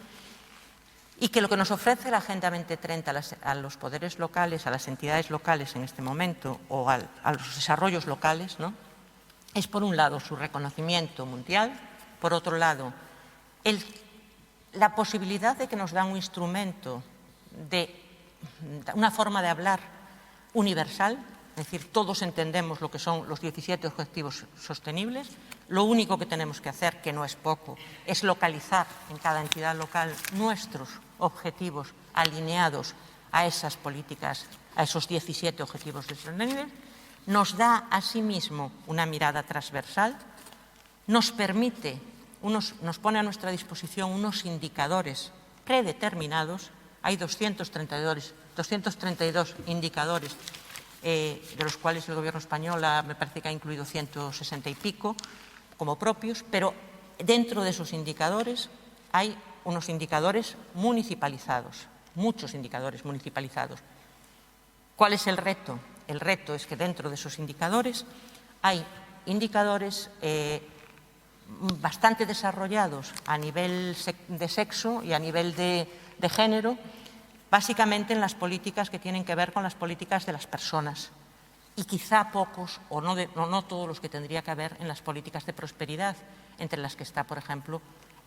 y que lo que nos ofrece la Agenda 2030 a los poderes locales, a las entidades locales en este momento, o a los desarrollos locales, ¿no?, es, por un lado, su reconocimiento mundial, por otro lado, la posibilidad de que nos dan un instrumento, una forma de hablar universal, es decir, todos entendemos lo que son los 17 objetivos sostenibles. Lo único que tenemos que hacer, que no es poco, es localizar en cada entidad local nuestros objetivos alineados a esas políticas, a esos 17 objetivos sostenibles. Nos da asimismo una mirada transversal, nos permite, nos pone a nuestra disposición unos indicadores predeterminados. Hay 232 indicadores, de los cuales el Gobierno español me parece que ha incluido 160 y pico como propios, pero dentro de esos indicadores hay unos indicadores municipalizados, muchos indicadores municipalizados. ¿Cuál es el reto? El reto es que dentro de esos indicadores hay indicadores bastante desarrollados a nivel de sexo y a nivel de género, básicamente en las políticas que tienen que ver con las políticas de las personas, y quizá pocos o no todos los que tendría que haber en las políticas de prosperidad, entre las que está, por ejemplo,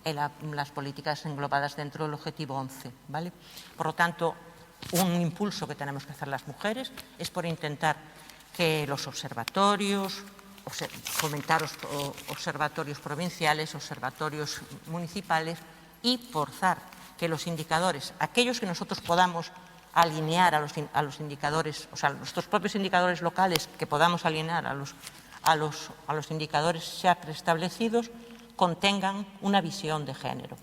las políticas englobadas dentro del objetivo 11, ¿vale? Por lo tanto, un impulso que tenemos que hacer las mujeres es por intentar que los observatorios, fomentar observatorios provinciales, observatorios municipales, y forzar que los indicadores, aquellos que nosotros podamos alinear a los indicadores, o sea, nuestros propios indicadores locales, que podamos alinear a los indicadores ya preestablecidos, contengan una visión de género.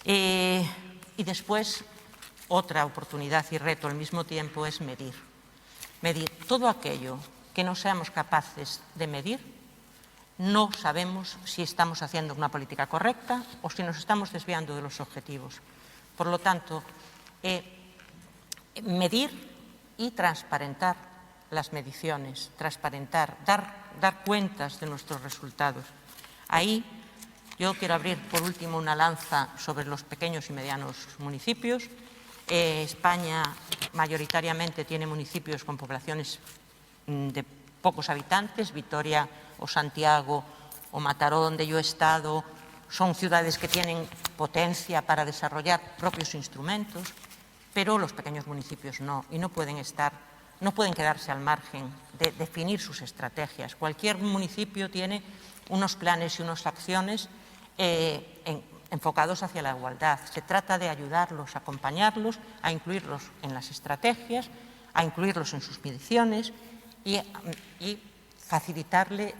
Y después, otra oportunidad y reto al mismo tiempo es medir. Medir todo aquello que no seamos capaces de medir. No sabemos si estamos haciendo una política correcta o si nos estamos desviando de los objetivos. Por lo tanto, medir y transparentar las mediciones, dar cuentas de nuestros resultados. Ahí yo quiero abrir, por último, una lanza sobre los pequeños y medianos municipios. España mayoritariamente tiene municipios con poblaciones de pocos habitantes. Vitoria o Santiago o Mataró, donde yo he estado, son ciudades que tienen potencia para desarrollar propios instrumentos, pero los pequeños municipios no, y no pueden quedarse al margen de definir sus estrategias. Cualquier municipio tiene unos planes y unas acciones enfocados hacia la igualdad. Se trata de ayudarlos, acompañarlos, a incluirlos en las estrategias, a incluirlos en sus mediciones y facilitarle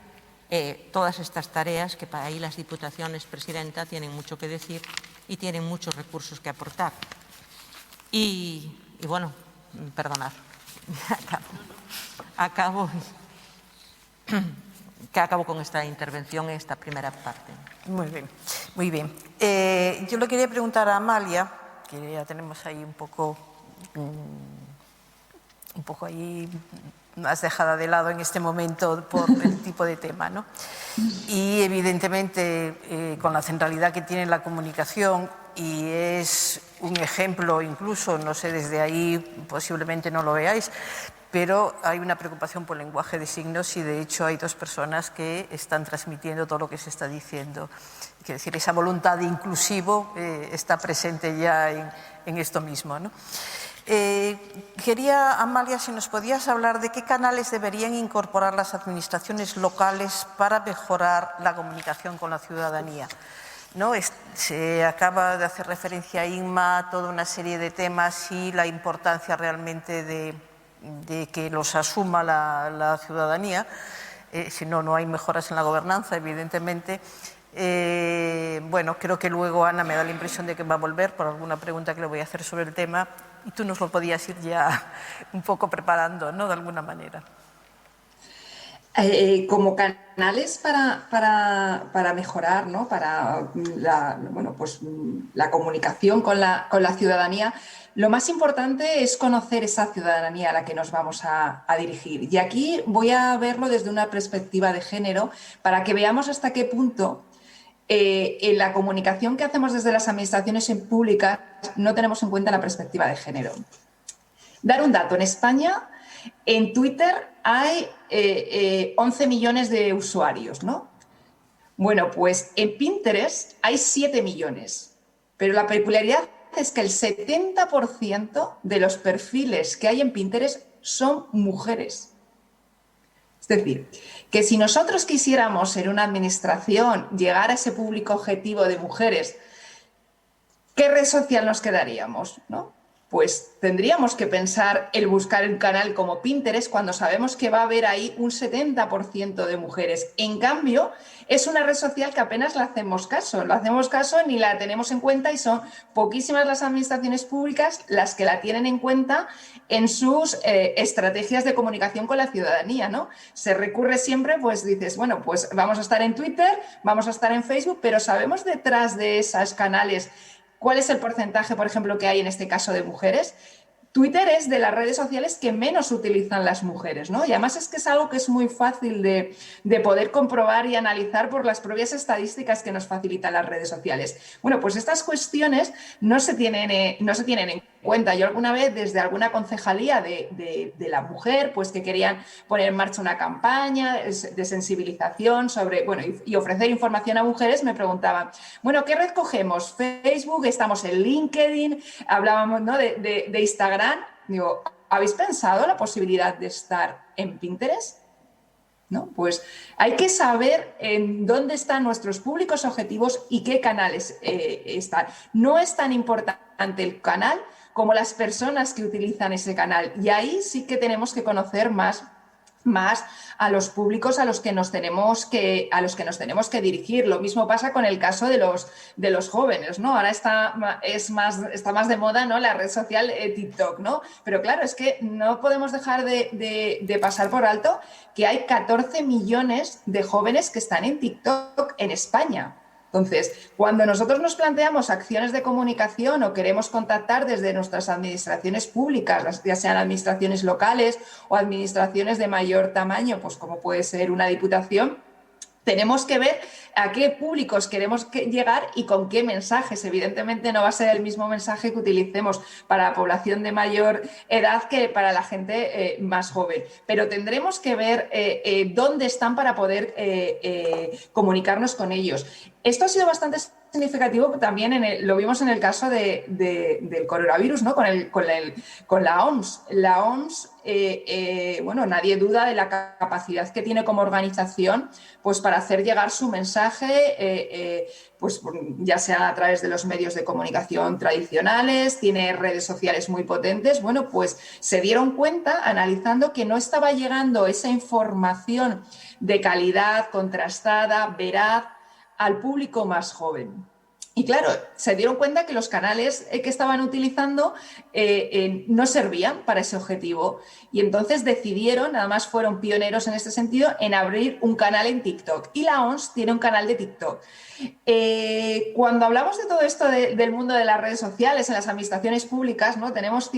todas estas tareas, que para ahí las diputaciones, Presidenta, tienen mucho que decir y tienen muchos recursos que aportar. Y bueno, perdonad, acabo con esta intervención, esta primera parte. Muy bien, muy bien. Yo le quería preguntar a Amalia, que ya tenemos ahí un poco ahí más dejada de lado en este momento por el tipo de tema, ¿no? Y evidentemente con la centralidad que tiene la comunicación, y es un ejemplo incluso, no sé, desde ahí posiblemente no lo veáis, pero hay una preocupación por el lenguaje de signos, y de hecho hay dos personas que están transmitiendo todo lo que se está diciendo. Quiero decir, esa voluntad de inclusivo está presente ya en esto mismo, ¿no? Quería, Amalia, si nos podías hablar de qué canales deberían incorporar las administraciones locales para mejorar la comunicación con la ciudadanía, ¿no? Se acaba de hacer referencia a Inma, a toda una serie de temas y la importancia realmente de que los asuma la ciudadanía. Si no, no hay mejoras en la gobernanza, evidentemente. Bueno, creo que luego Ana me da la impresión de que va a volver por alguna pregunta que le voy a hacer sobre el tema, y tú nos lo podías ir ya un poco preparando, ¿no?, de alguna manera. Como canales para mejorar, ¿no?, para la comunicación con la ciudadanía, lo más importante es conocer esa ciudadanía a la que nos vamos a dirigir. Y aquí voy a verlo desde una perspectiva de género, para que veamos hasta qué punto en la comunicación que hacemos desde las administraciones públicas no tenemos en cuenta la perspectiva de género. Dar un dato, en España, en Twitter hay 11 millones de usuarios, ¿no? Bueno, pues en Pinterest hay 7 millones, pero la peculiaridad es que el 70% de los perfiles que hay en Pinterest son mujeres. Es decir, que si nosotros quisiéramos en una administración llegar a ese público objetivo de mujeres, ¿qué red social nos quedaríamos, no? Pues tendríamos que pensar el buscar un canal como Pinterest cuando sabemos que va a haber ahí un 70% de mujeres. En cambio, es una red social que apenas le hacemos caso. No hacemos caso ni la tenemos en cuenta y son poquísimas las administraciones públicas las que la tienen en cuenta en sus estrategias de comunicación con la ciudadanía, ¿no? Se recurre siempre, pues dices, bueno, pues vamos a estar en Twitter, vamos a estar en Facebook, pero ¿sabemos detrás de esos canales cuál es el porcentaje, por ejemplo, que hay en este caso de mujeres? Twitter es de las redes sociales que menos utilizan las mujeres, ¿no? Y además es que es algo que es muy fácil de poder comprobar y analizar por las propias estadísticas que nos facilitan las redes sociales. Bueno, pues estas cuestiones no se tienen en cuenta. Yo alguna vez desde alguna concejalía de la mujer, pues que querían poner en marcha una campaña de sensibilización sobre, bueno, y ofrecer información a mujeres, me preguntaban, bueno, ¿qué red cogemos? Facebook, estamos en LinkedIn, hablábamos, ¿no?, de Instagram. Digo, ¿habéis pensado la posibilidad de estar en Pinterest? ¿No? Pues hay que saber en dónde están nuestros públicos objetivos y qué canales están. No es tan importante el canal como las personas que utilizan ese canal. Y ahí sí que tenemos que conocer más a los públicos a los que nos tenemos que dirigir. Lo mismo pasa con el caso de los jóvenes, ¿no? Ahora está más de moda, ¿no?, la red social TikTok, ¿no? Pero claro, es que no podemos dejar de pasar por alto que hay 14 millones de jóvenes que están en TikTok en España. Entonces, cuando nosotros nos planteamos acciones de comunicación o queremos contactar desde nuestras administraciones públicas, ya sean administraciones locales o administraciones de mayor tamaño, pues como puede ser una diputación, tenemos que ver a qué públicos queremos llegar y con qué mensajes. Evidentemente no va a ser el mismo mensaje que utilicemos para la población de mayor edad que para la gente más joven, pero tendremos que ver dónde están para poder comunicarnos con ellos. Esto ha sido bastante significativo también, lo vimos en el caso del coronavirus, ¿no?, con la OMS. La OMS, bueno, nadie duda de la capacidad que tiene como organización, pues para hacer llegar su mensaje, pues ya sea a través de los medios de comunicación tradicionales, tiene redes sociales muy potentes. Bueno, pues se dieron cuenta, analizando, que no estaba llegando esa información de calidad, contrastada, veraz, al público más joven. Y claro, se dieron cuenta que los canales que estaban utilizando no servían para ese objetivo. Y entonces decidieron, además fueron pioneros en este sentido, en abrir un canal en TikTok. Y la OMS tiene un canal de TikTok. Cuando hablamos de todo esto del mundo de las redes sociales en las administraciones públicas, ¿no?, tenemos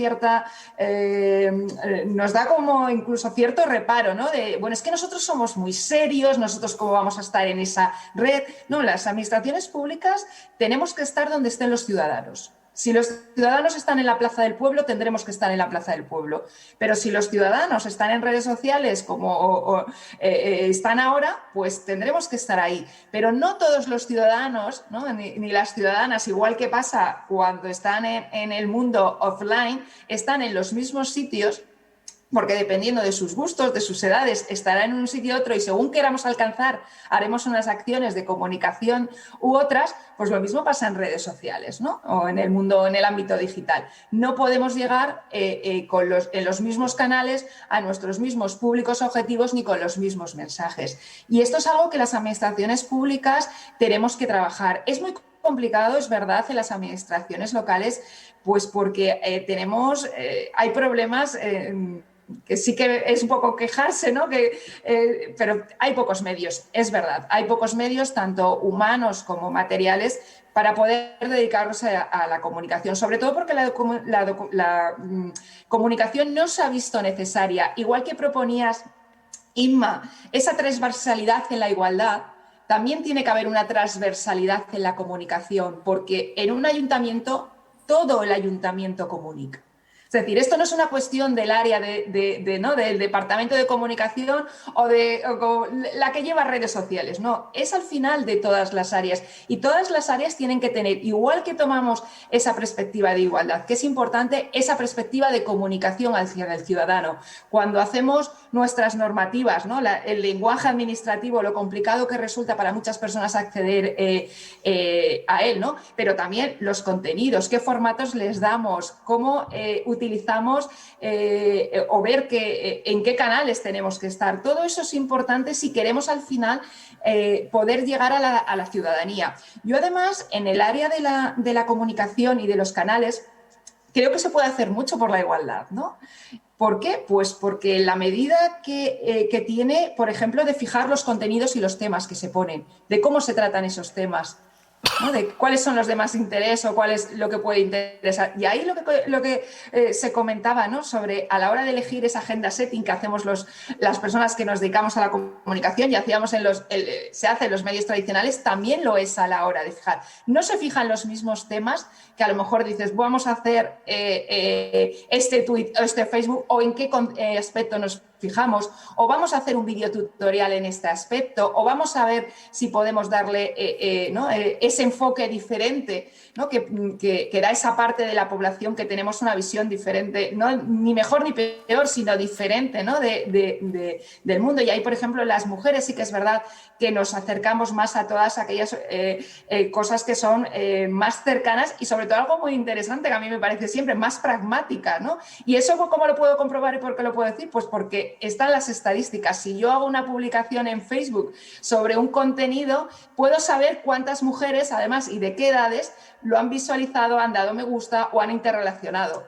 nos da como incluso cierto reparo, ¿no?, de, bueno, es que nosotros somos muy serios, nosotros cómo vamos a estar en esa red. No, las administraciones públicas tenemos que estar donde estén los ciudadanos. Si los ciudadanos están en la Plaza del Pueblo, tendremos que estar en la Plaza del Pueblo. Pero si los ciudadanos están en redes sociales como están ahora, pues tendremos que estar ahí. Pero no todos los ciudadanos, ¿no?, ni las ciudadanas, igual que pasa cuando están en el mundo offline, están en los mismos sitios, porque dependiendo de sus gustos, de sus edades, estará en un sitio u otro, y según queramos alcanzar, haremos unas acciones de comunicación u otras. Pues lo mismo pasa en redes sociales, ¿no?, o en el mundo, en el ámbito digital. No podemos llegar en los mismos canales a nuestros mismos públicos objetivos ni con los mismos mensajes. Y esto es algo que las administraciones públicas tenemos que trabajar. Es muy complicado, es verdad, en las administraciones locales, pues porque hay problemas que sí que es un poco quejarse, ¿no?, pero hay pocos medios, es verdad, hay pocos medios, tanto humanos como materiales, para poder dedicarnos a la comunicación, sobre todo porque la comunicación no se ha visto necesaria. Igual que proponías, Inma, esa transversalidad en la igualdad, también tiene que haber una transversalidad en la comunicación, porque en un ayuntamiento todo el ayuntamiento comunica. Es decir, esto no es una cuestión del área ¿no? del departamento de comunicación o la que lleva redes sociales, no, es al final de todas las áreas, y todas las áreas tienen que tener, igual que tomamos esa perspectiva de igualdad, que es importante, esa perspectiva de comunicación hacia el ciudadano. Cuando hacemos nuestras normativas, ¿no? El lenguaje administrativo, lo complicado que resulta para muchas personas acceder a él, ¿no? Pero también los contenidos, qué formatos les damos, cómo utilizamos o ver en qué canales tenemos que estar. Todo eso es importante si queremos al final poder llegar a la ciudadanía. Yo además, en el área de la comunicación y de los canales, creo que se puede hacer mucho por la igualdad, ¿no? ¿Por qué? Pues porque la medida que tiene, por ejemplo, de fijar los contenidos y los temas que se ponen, de cómo se tratan esos temas, ¿no? De cuáles son los de más interés o cuál es lo que puede interesar. Y ahí lo que se comentaba, ¿no? Sobre a la hora de elegir esa agenda setting que hacemos las personas que nos dedicamos a la comunicación y hacíamos se hace en los medios tradicionales, también lo es a la hora de fijar. No se fijan los mismos temas que a lo mejor dices, vamos a hacer este tweet o este Facebook, o en qué aspecto nos fijamos, o vamos a hacer un vídeo tutorial en este aspecto, o vamos a ver si podemos darle ¿no? ese enfoque diferente, ¿no? que da esa parte de la población que tenemos una visión diferente, ¿no? Ni mejor ni peor, sino diferente, ¿no? del mundo. Y ahí, por ejemplo, las mujeres sí que es verdad que nos acercamos más a todas aquellas cosas que son más cercanas y sobre todo algo muy interesante que a mí me parece siempre, más pragmática, ¿no? Y eso, ¿cómo lo puedo comprobar y por qué lo puedo decir? Pues porque están las estadísticas. Si yo hago una publicación en Facebook sobre un contenido, puedo saber cuántas mujeres, además, y de qué edades, lo han visualizado, han dado me gusta o han interrelacionado.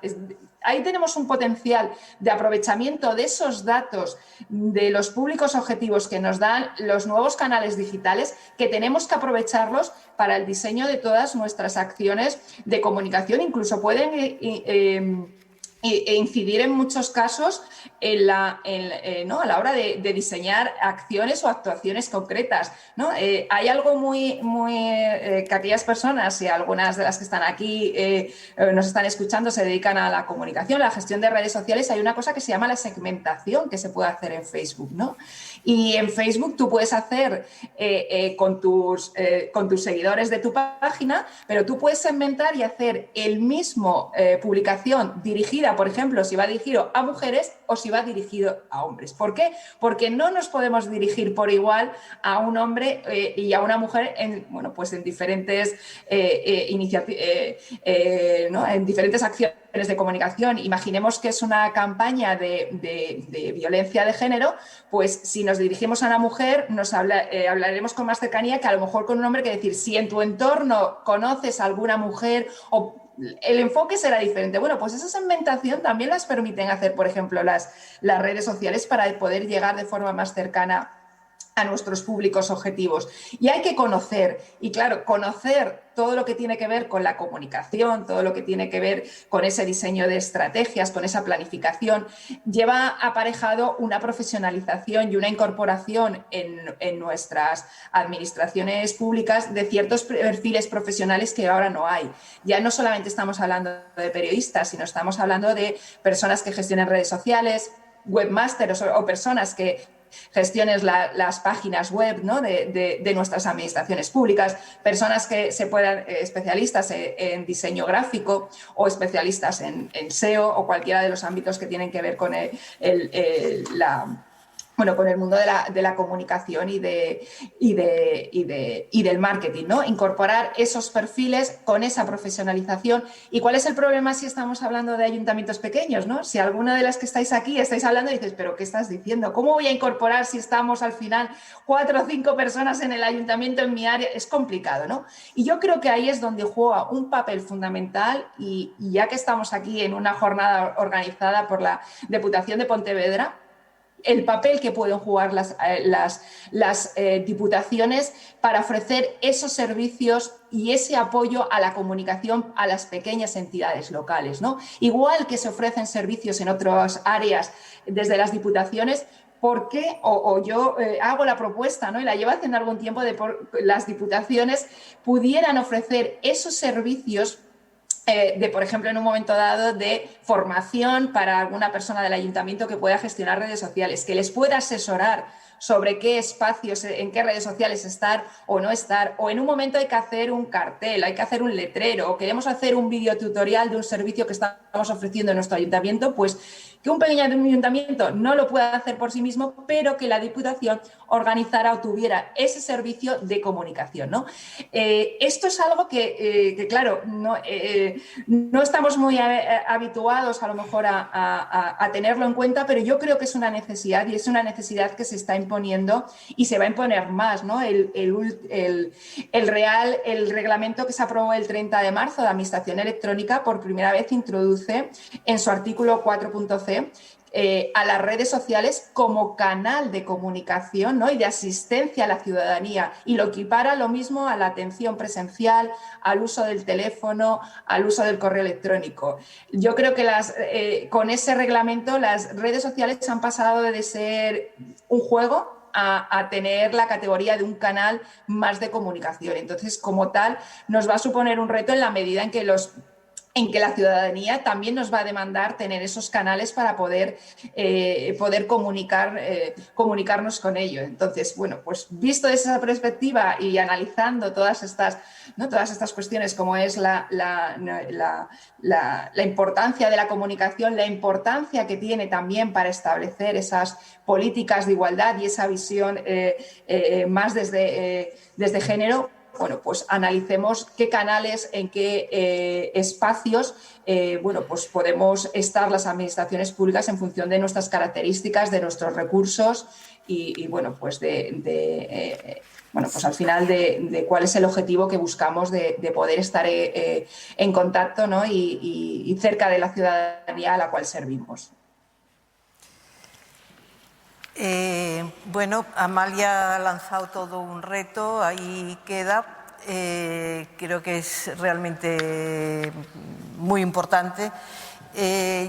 Ahí tenemos un potencial de aprovechamiento de esos datos de los públicos objetivos que nos dan los nuevos canales digitales, que tenemos que aprovecharlos para el diseño de todas nuestras acciones de comunicación. Incluso pueden incidir en muchos casos ¿no? a la hora de diseñar acciones o actuaciones concretas, ¿no? Hay algo muy que aquellas personas, y algunas de las que están aquí nos están escuchando, se dedican a la comunicación, a la gestión de redes sociales. Hay una cosa que se llama la segmentación que se puede hacer en Facebook, ¿no? Y en Facebook tú puedes hacer con tus seguidores de tu página, pero tú puedes segmentar y hacer el mismo publicación dirigida, por ejemplo, si va dirigido a mujeres o si va dirigido a hombres. ¿Por qué? Porque no nos podemos dirigir por igual a un hombre y a una mujer en diferentes ¿no? en diferentes acciones de comunicación. Imaginemos que es una campaña de violencia de género, pues si nos dirigimos a una mujer hablaremos con más cercanía que a lo mejor con un hombre, que decir, si en tu entorno conoces a alguna mujer, o el enfoque será diferente. Bueno, pues esa segmentación también las permiten hacer, por ejemplo, las redes sociales, para poder llegar de forma más cercana a nuestros públicos objetivos. Y hay que conocer, y claro, conocer todo lo que tiene que ver con la comunicación, todo lo que tiene que ver con ese diseño de estrategias, con esa planificación, lleva aparejado una profesionalización y una incorporación en nuestras administraciones públicas de ciertos perfiles profesionales que ahora no hay. Ya no solamente estamos hablando de periodistas, sino estamos hablando de personas que gestionan redes sociales, webmasters o personas que gestiones las páginas web, ¿no? de nuestras administraciones públicas, personas que se puedan, especialistas en diseño gráfico o especialistas en SEO o cualquiera de los ámbitos que tienen que ver con con el mundo de la comunicación y del marketing, ¿no? Incorporar esos perfiles con esa profesionalización. ¿Y cuál es el problema si estamos hablando de ayuntamientos pequeños, ¿no? Si alguna de las que estáis aquí estáis hablando y dices, ¿pero qué estás diciendo? ¿Cómo voy a incorporar si estamos al final 4 o 5 personas en el ayuntamiento, en mi área? Es complicado, ¿no? Y yo creo que ahí es donde juega un papel fundamental, y ya que estamos aquí en una jornada organizada por la Diputación de Pontevedra, el papel que pueden jugar las diputaciones para ofrecer esos servicios y ese apoyo a la comunicación a las pequeñas entidades locales, ¿no? Igual que se ofrecen servicios en otras áreas desde las diputaciones, ¿por qué? O yo hago la propuesta, ¿no? Y la llevo haciendo algún tiempo de las diputaciones pudieran ofrecer esos servicios por ejemplo, en un momento dado de formación para alguna persona del ayuntamiento que pueda gestionar redes sociales, que les pueda asesorar sobre qué espacios, en qué redes sociales estar o no estar, o en un momento hay que hacer un cartel, hay que hacer un letrero, o queremos hacer un videotutorial de un servicio que estamos ofreciendo en nuestro ayuntamiento, pues que un pequeño ayuntamiento no lo pueda hacer por sí mismo, pero que la Diputación organizara o tuviera ese servicio de comunicación, ¿no? Esto es algo que claro, no estamos muy habituados a lo mejor a tenerlo en cuenta, pero yo creo que es una necesidad y es una necesidad que se está imponiendo y se va a imponer más, ¿no? El reglamento que se aprobó el 30 de marzo de Administración Electrónica por primera vez introduce en su artículo 4.c a las redes sociales como canal de comunicación, ¿no? Y de asistencia a la ciudadanía, y lo equipara lo mismo a la atención presencial, al uso del teléfono, al uso del correo electrónico. Yo creo que con ese reglamento las redes sociales han pasado de ser un juego a tener la categoría de un canal más de comunicación. Entonces, como tal, nos va a suponer un reto en la medida en que la ciudadanía también nos va a demandar tener esos canales para poder comunicarnos con ellos. Entonces, bueno, pues visto desde esa perspectiva y analizando todas estas cuestiones, como es la importancia de la comunicación, la importancia que tiene también para establecer esas políticas de igualdad y esa visión más desde género, bueno, pues analicemos qué canales, en qué espacios pues podemos estar las administraciones públicas en función de nuestras características, de nuestros recursos y bueno, pues pues al final de cuál es el objetivo que buscamos de poder estar en contacto, ¿no? y cerca de la ciudadanía a la cual servimos. Bueno, Amalia ha lanzado todo un reto, ahí queda. Creo que es realmente muy importante.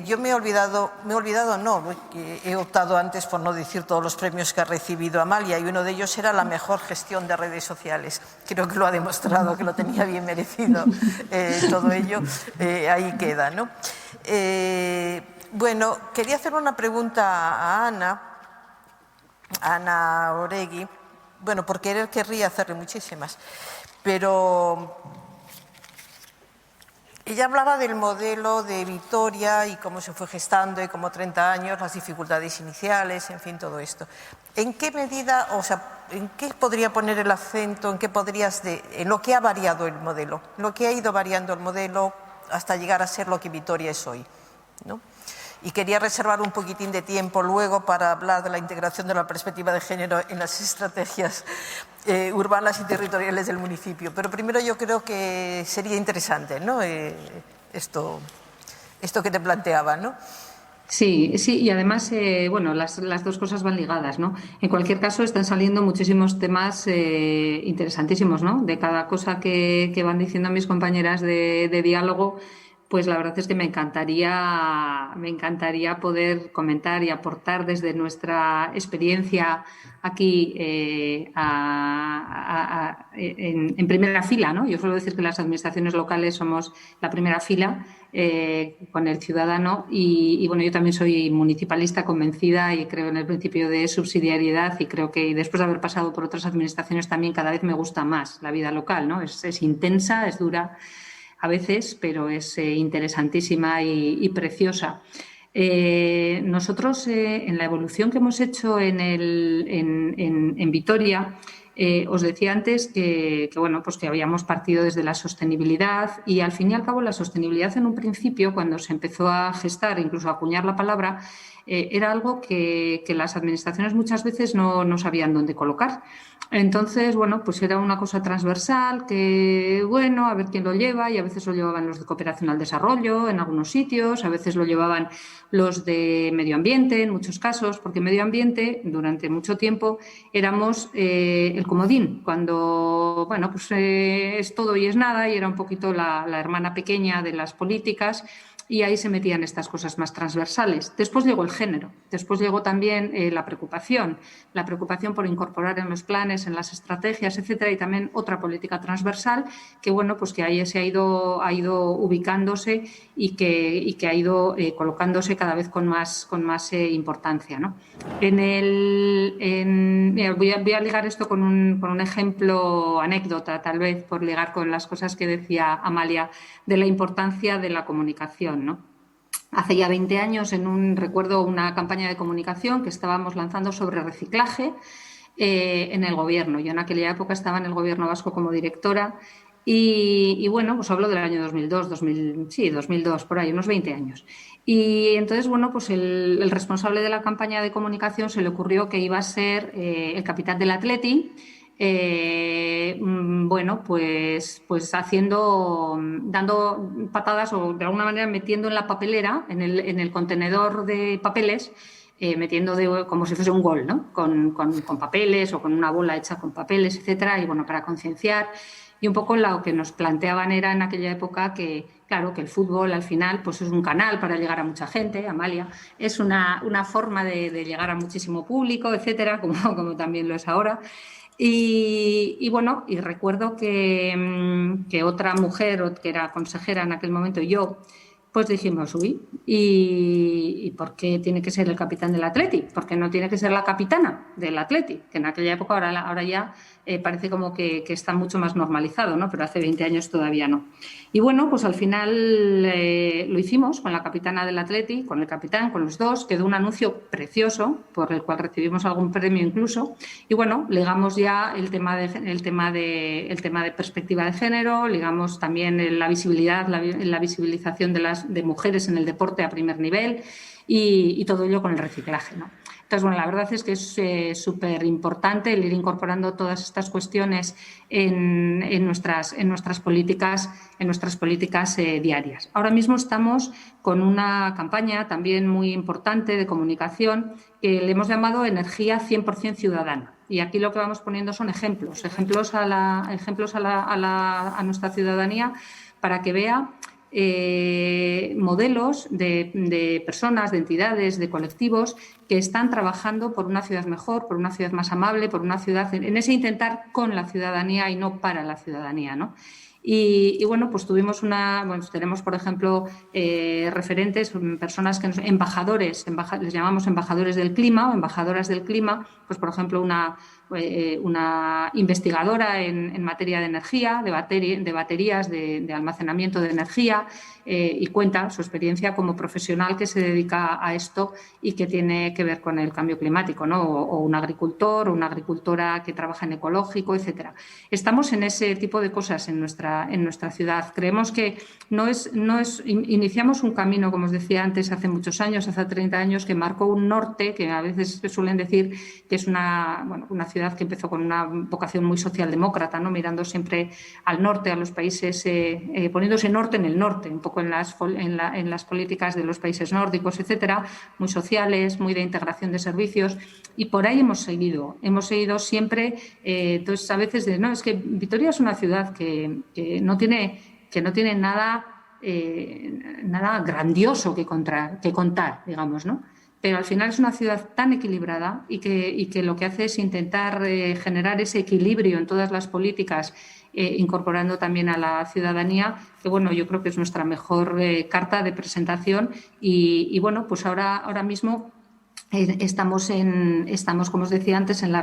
Yo me he olvidado no, he optado antes por no decir todos los premios que ha recibido Amalia, y uno de ellos era la mejor gestión de redes sociales. Creo que lo ha demostrado, que lo tenía bien merecido todo ello. Ahí queda, ¿no? Bueno, quería hacer una pregunta a Ana Oregui, bueno, porque él querría hacerle muchísimas, pero ella hablaba del modelo de Vitoria y cómo se fue gestando y cómo 30 años, las dificultades iniciales, en fin, todo esto. ¿En qué medida, o sea, en qué podría poner el acento, en lo que ha variado el modelo, lo que ha ido variando el modelo hasta llegar a ser lo que Vitoria es hoy, ¿no? Y quería reservar un poquitín de tiempo luego para hablar de la integración de la perspectiva de género en las estrategias urbanas y territoriales del municipio. Pero primero yo creo que sería interesante, ¿no? Esto que te planteaba, ¿no? Sí, y además, bueno, las dos cosas van ligadas, ¿no? En cualquier caso, están saliendo muchísimos temas interesantísimos, ¿no? De cada cosa que van diciendo mis compañeras de diálogo. Pues la verdad es que me encantaría poder comentar y aportar desde nuestra experiencia aquí en primera fila, ¿no? Yo suelo decir que las administraciones locales somos la primera fila con el ciudadano y bueno, yo también soy municipalista convencida y creo en el principio de subsidiariedad y creo que después de haber pasado por otras administraciones también cada vez me gusta más la vida local, ¿no? Es intensa, es dura a veces, pero es interesantísima y preciosa. Nosotros, en la evolución que hemos hecho en Vitoria, os decía antes que bueno, pues que habíamos partido desde la sostenibilidad y al fin y al cabo la sostenibilidad en un principio, cuando se empezó a gestar, incluso a acuñar la palabra, era algo que las administraciones muchas veces no sabían dónde colocar. Entonces, bueno, pues era una cosa transversal que, bueno, a ver quién lo lleva y a veces lo llevaban los de cooperación al desarrollo en algunos sitios, a veces lo llevaban los de medio ambiente en muchos casos, porque medio ambiente durante mucho tiempo éramos el comodín, cuando, bueno, pues es todo y es nada y era un poquito la hermana pequeña de las políticas. y ahí se metían estas cosas más transversales. Después llegó el género, después llegó también la preocupación por incorporar en los planes, en las estrategias, etcétera, y también otra política transversal que, bueno, pues que ahí se ha ido ubicándose y que ha ido colocándose cada vez con más importancia, ¿no? Mira, voy a ligar esto con un ejemplo, anécdota, tal vez, por ligar con las cosas que decía Amalia, de la importancia de la comunicación, ¿no? Hace ya 20 años, recuerdo una campaña de comunicación que estábamos lanzando sobre reciclaje en el Gobierno. Yo en aquella época estaba en el Gobierno vasco como directora y bueno, pues hablo del año 2002, por ahí, unos 20 años. Y entonces, bueno, pues el responsable de la campaña de comunicación se le ocurrió que iba a ser el capitán del Atleti. Bueno, pues dando patadas o de alguna manera metiendo en la papelera, en el contenedor de papeles, metiendo como si fuese un gol, ¿no? Con papeles o con una bola hecha con papeles, etcétera, y bueno, para concienciar. Y un poco lo que nos planteaban era en aquella época que, claro, que el fútbol al final pues es un canal para llegar a mucha gente, Amalia, es una forma de llegar a muchísimo público, etcétera, como también lo es ahora. Y bueno, y recuerdo que otra mujer que era consejera en aquel momento y yo, pues dijimos, uy, ¿y por qué tiene que ser el capitán del Atleti? ¿Por qué no tiene que ser la capitana del Atleti? Que en aquella época, ahora ya parece como que está mucho más normalizado, ¿no? Pero hace 20 años todavía no. Y bueno, pues al final lo hicimos con la capitana del Atleti, con el capitán, con los dos. Quedó un anuncio precioso, por el cual recibimos algún premio incluso. Y bueno, ligamos ya el tema de perspectiva de género, ligamos también la visibilidad, la visibilización de mujeres en el deporte a primer nivel y todo ello con el reciclaje, ¿no? Entonces, bueno, la verdad es que es súper importante el ir incorporando todas estas cuestiones en nuestras políticas diarias. Ahora mismo estamos con una campaña también muy importante de comunicación que le hemos llamado Energía 100% Ciudadana. Y aquí lo que vamos poniendo son ejemplos a nuestra ciudadanía para que vea modelos de personas, de entidades, de colectivos que están trabajando por una ciudad mejor, por una ciudad más amable, por una ciudad en ese intentar con la ciudadanía y no para la ciudadanía, ¿no? Y bueno, pues tenemos, por ejemplo, referentes, personas embajadores, les llamamos embajadores del clima o embajadoras del clima, pues por ejemplo una investigadora en materia de energía, de baterías, de almacenamiento de energía, y cuenta su experiencia como profesional que se dedica a esto y que tiene que ver con el cambio climático, ¿no? O un agricultor o una agricultora que trabaja en ecológico, etcétera. Estamos en ese tipo de cosas en nuestra ciudad. Creemos que iniciamos un camino, como os decía antes, hace muchos años, hace 30 años, que marcó un norte, que a veces suelen decir que es una ciudad que empezó con una vocación muy socialdemócrata, ¿no? Mirando siempre al norte, a los países, poniéndose norte en el norte, un poco en las políticas de los países nórdicos, etcétera, muy sociales, muy de integración de servicios, y por ahí hemos seguido siempre. Entonces, a veces es que Vitoria es una ciudad que no tiene nada grandioso que contar, digamos, ¿no? Pero al final es una ciudad tan equilibrada y que lo que hace es intentar generar ese equilibrio en todas las políticas, incorporando también a la ciudadanía, que bueno, yo creo que es nuestra mejor carta de presentación. Y bueno, pues ahora mismo estamos, como os decía antes, en el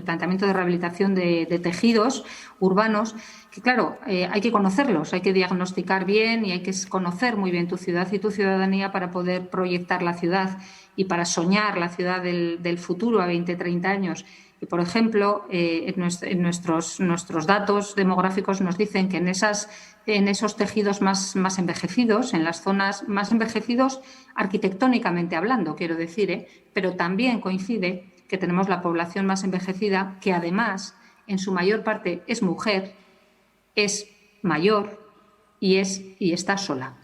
planteamiento de rehabilitación de tejidos urbanos, que claro, hay que conocerlos, hay que diagnosticar bien y hay que conocer muy bien tu ciudad y tu ciudadanía para poder proyectar la ciudad y para soñar la ciudad del futuro a 20, 30 años. Y, por ejemplo, nuestros datos demográficos nos dicen que en esos tejidos más envejecidos, en las zonas más envejecidos arquitectónicamente hablando, quiero decir, pero también coincide que tenemos la población más envejecida, que además en su mayor parte es mujer, es mayor y está sola.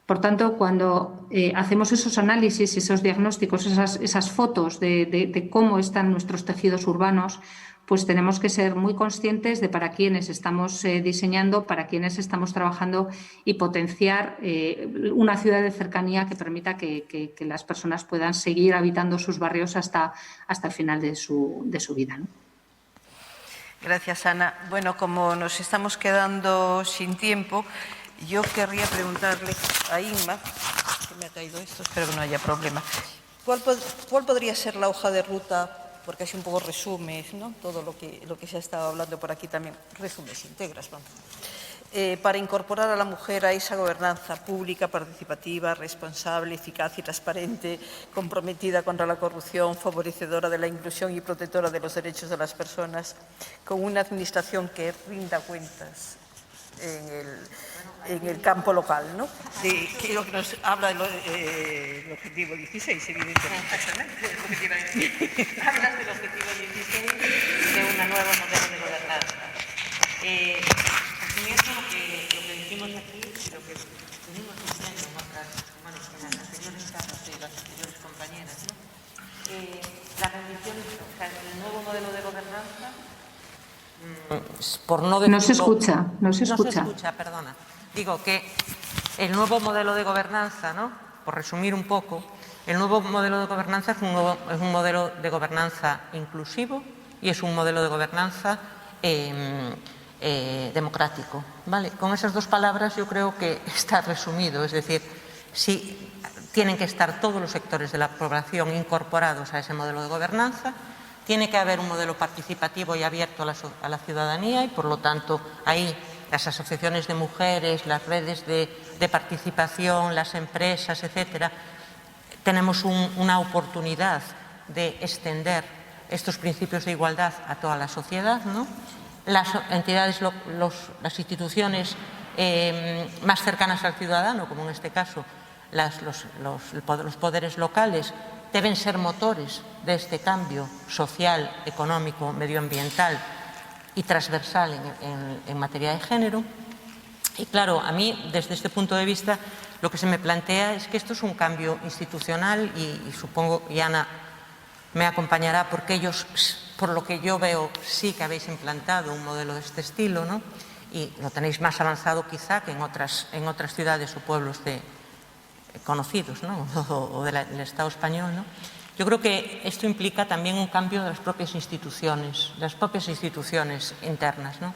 Por tanto, cuando hacemos esos análisis, esos diagnósticos, esas fotos de cómo están nuestros tejidos urbanos, pues tenemos que ser muy conscientes de para quiénes estamos diseñando, para quiénes estamos trabajando y potenciar una ciudad de cercanía que permita que las personas puedan seguir habitando sus barrios hasta el final de su vida, ¿no? Gracias, Ana. Bueno, como nos estamos quedando sin tiempo, yo querría preguntarle a Inma, que me ha caído esto, espero que no haya problema, ¿cuál podría ser la hoja de ruta? Porque así un poco resumes, ¿no?, todo lo que se ha estado hablando por aquí también. Resumes, integras, vamos. Para incorporar a la mujer a esa gobernanza pública, participativa, responsable, eficaz y transparente, comprometida contra la corrupción, favorecedora de la inclusión y protectora de los derechos de las personas, con una administración que rinda cuentas en el campo local, ¿no? Que es lo que nos habla del objetivo 16, evidentemente. Es lo que te iba a decir. Hablas del objetivo 16 de una nueva modelo de gobernanza. Asumiendo lo que dijimos aquí y lo que venimos diciendo en las anteriores charlas de las anteriores compañeras, ¿no? La rendición, o sea, el nuevo modelo de gobernanza, por no decirlo, No se escucha, no se escucha. No se escucha, perdona. Digo que el nuevo modelo de gobernanza, ¿no?, por resumir un poco, el nuevo modelo de gobernanza es un modelo de gobernanza inclusivo y es un modelo de gobernanza democrático, ¿vale? Con esas dos palabras yo creo que está resumido, es decir, si tienen que estar todos los sectores de la población incorporados a ese modelo de gobernanza, tiene que haber un modelo participativo y abierto a la ciudadanía y, por lo tanto, ahí las asociaciones de mujeres, las redes de participación, las empresas, etcétera, tenemos una oportunidad de extender estos principios de igualdad a toda la sociedad, ¿no? Las entidades, las instituciones más cercanas al ciudadano, como en este caso los poderes locales, deben ser motores de este cambio social, económico, medioambiental y transversal en materia de género. Y claro, a mí, desde este punto de vista, lo que se me plantea es que esto es un cambio institucional y supongo, y Ana me acompañará, porque ellos, por lo que yo veo, sí que habéis implantado un modelo de este estilo, ¿no? Y lo tenéis más avanzado quizá que en otras ciudades o pueblos conocidos, ¿no?, o del Estado español, ¿no? Yo creo que esto implica también un cambio de las propias instituciones internas, ¿no?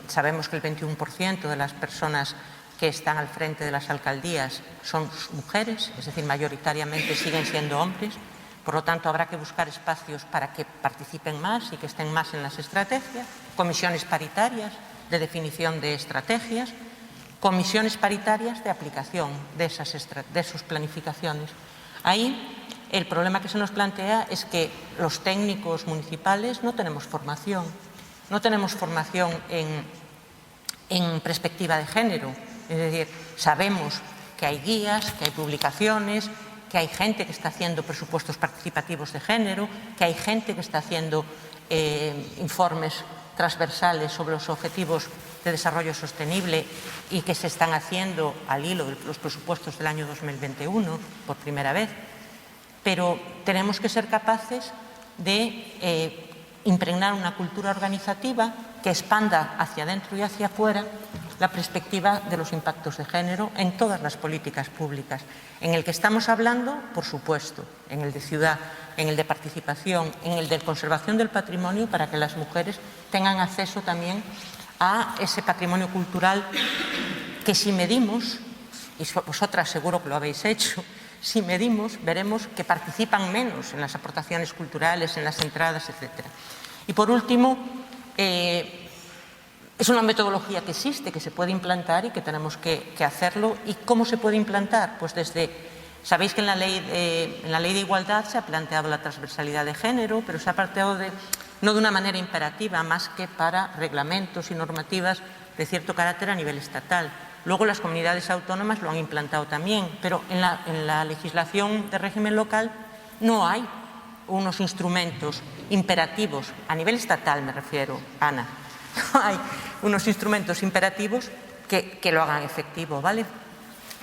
Sabemos que el 21% de las personas que están al frente de las alcaldías son mujeres, es decir, mayoritariamente siguen siendo hombres. Por lo tanto, habrá que buscar espacios para que participen más y que estén más en las estrategias, comisiones paritarias de definición de estrategias, comisiones paritarias de aplicación de sus planificaciones. Ahí el problema que se nos plantea es que los técnicos municipales no tenemos formación en perspectiva de género. Es decir, sabemos que hay guías, que hay publicaciones, que hay gente que está haciendo presupuestos participativos de género, que hay gente que está haciendo informes transversales sobre los objetivos de desarrollo sostenible y que se están haciendo al hilo de los presupuestos del año 2021 por primera vez. Pero tenemos que ser capaces de impregnar una cultura organizativa que expanda hacia adentro y hacia afuera la perspectiva de los impactos de género en todas las políticas públicas. En el que estamos hablando, por supuesto, en el de ciudad, en el de participación, en el de conservación del patrimonio, para que las mujeres tengan acceso también a ese patrimonio cultural que, si medimos, y vosotras seguro que lo habéis hecho, si medimos, veremos que participan menos en las aportaciones culturales, en las entradas, etc. Y por último, es una metodología que existe, que se puede implantar y que tenemos que hacerlo. ¿Y cómo se puede implantar? Pues sabéis que en la ley de igualdad se ha planteado la transversalidad de género, pero se ha planteado no de una manera imperativa, más que para reglamentos y normativas de cierto carácter a nivel estatal. Luego las comunidades autónomas lo han implantado también, pero en la legislación de régimen local no hay unos instrumentos imperativos, a nivel estatal me refiero, Ana, no hay unos instrumentos imperativos que lo hagan efectivo, ¿vale?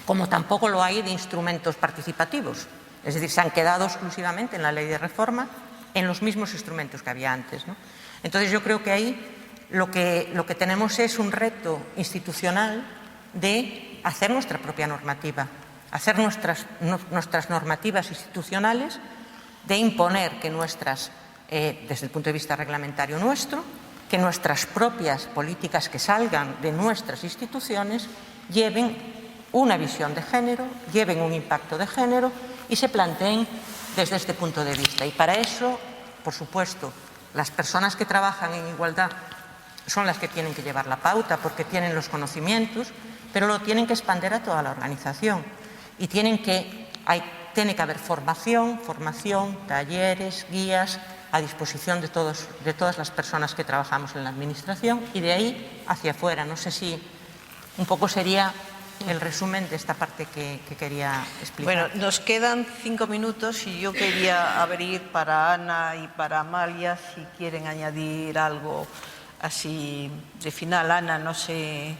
Como tampoco lo hay de instrumentos participativos, es decir, se han quedado exclusivamente en la ley de reforma en los mismos instrumentos que había antes, ¿no? Entonces yo creo que ahí lo que tenemos es un reto institucional de hacer nuestra propia normativa, hacer nuestras normativas institucionales, de imponer que desde el punto de vista reglamentario nuestro, que nuestras propias políticas que salgan de nuestras instituciones lleven una visión de género, lleven un impacto de género y se planteen desde este punto de vista. Y para eso, por supuesto, las personas que trabajan en igualdad son las que tienen que llevar la pauta porque tienen los conocimientos, pero lo tienen que expandir a toda la organización. Y tiene que haber formación, talleres, guías a disposición de todas las personas que trabajamos en la Administración y de ahí hacia afuera. No sé si un poco sería el resumen de esta parte que quería explicar. Bueno, nos quedan 5 minutos y yo quería abrir para Ana y para Amalia si quieren añadir algo así de final. Ana, no sé.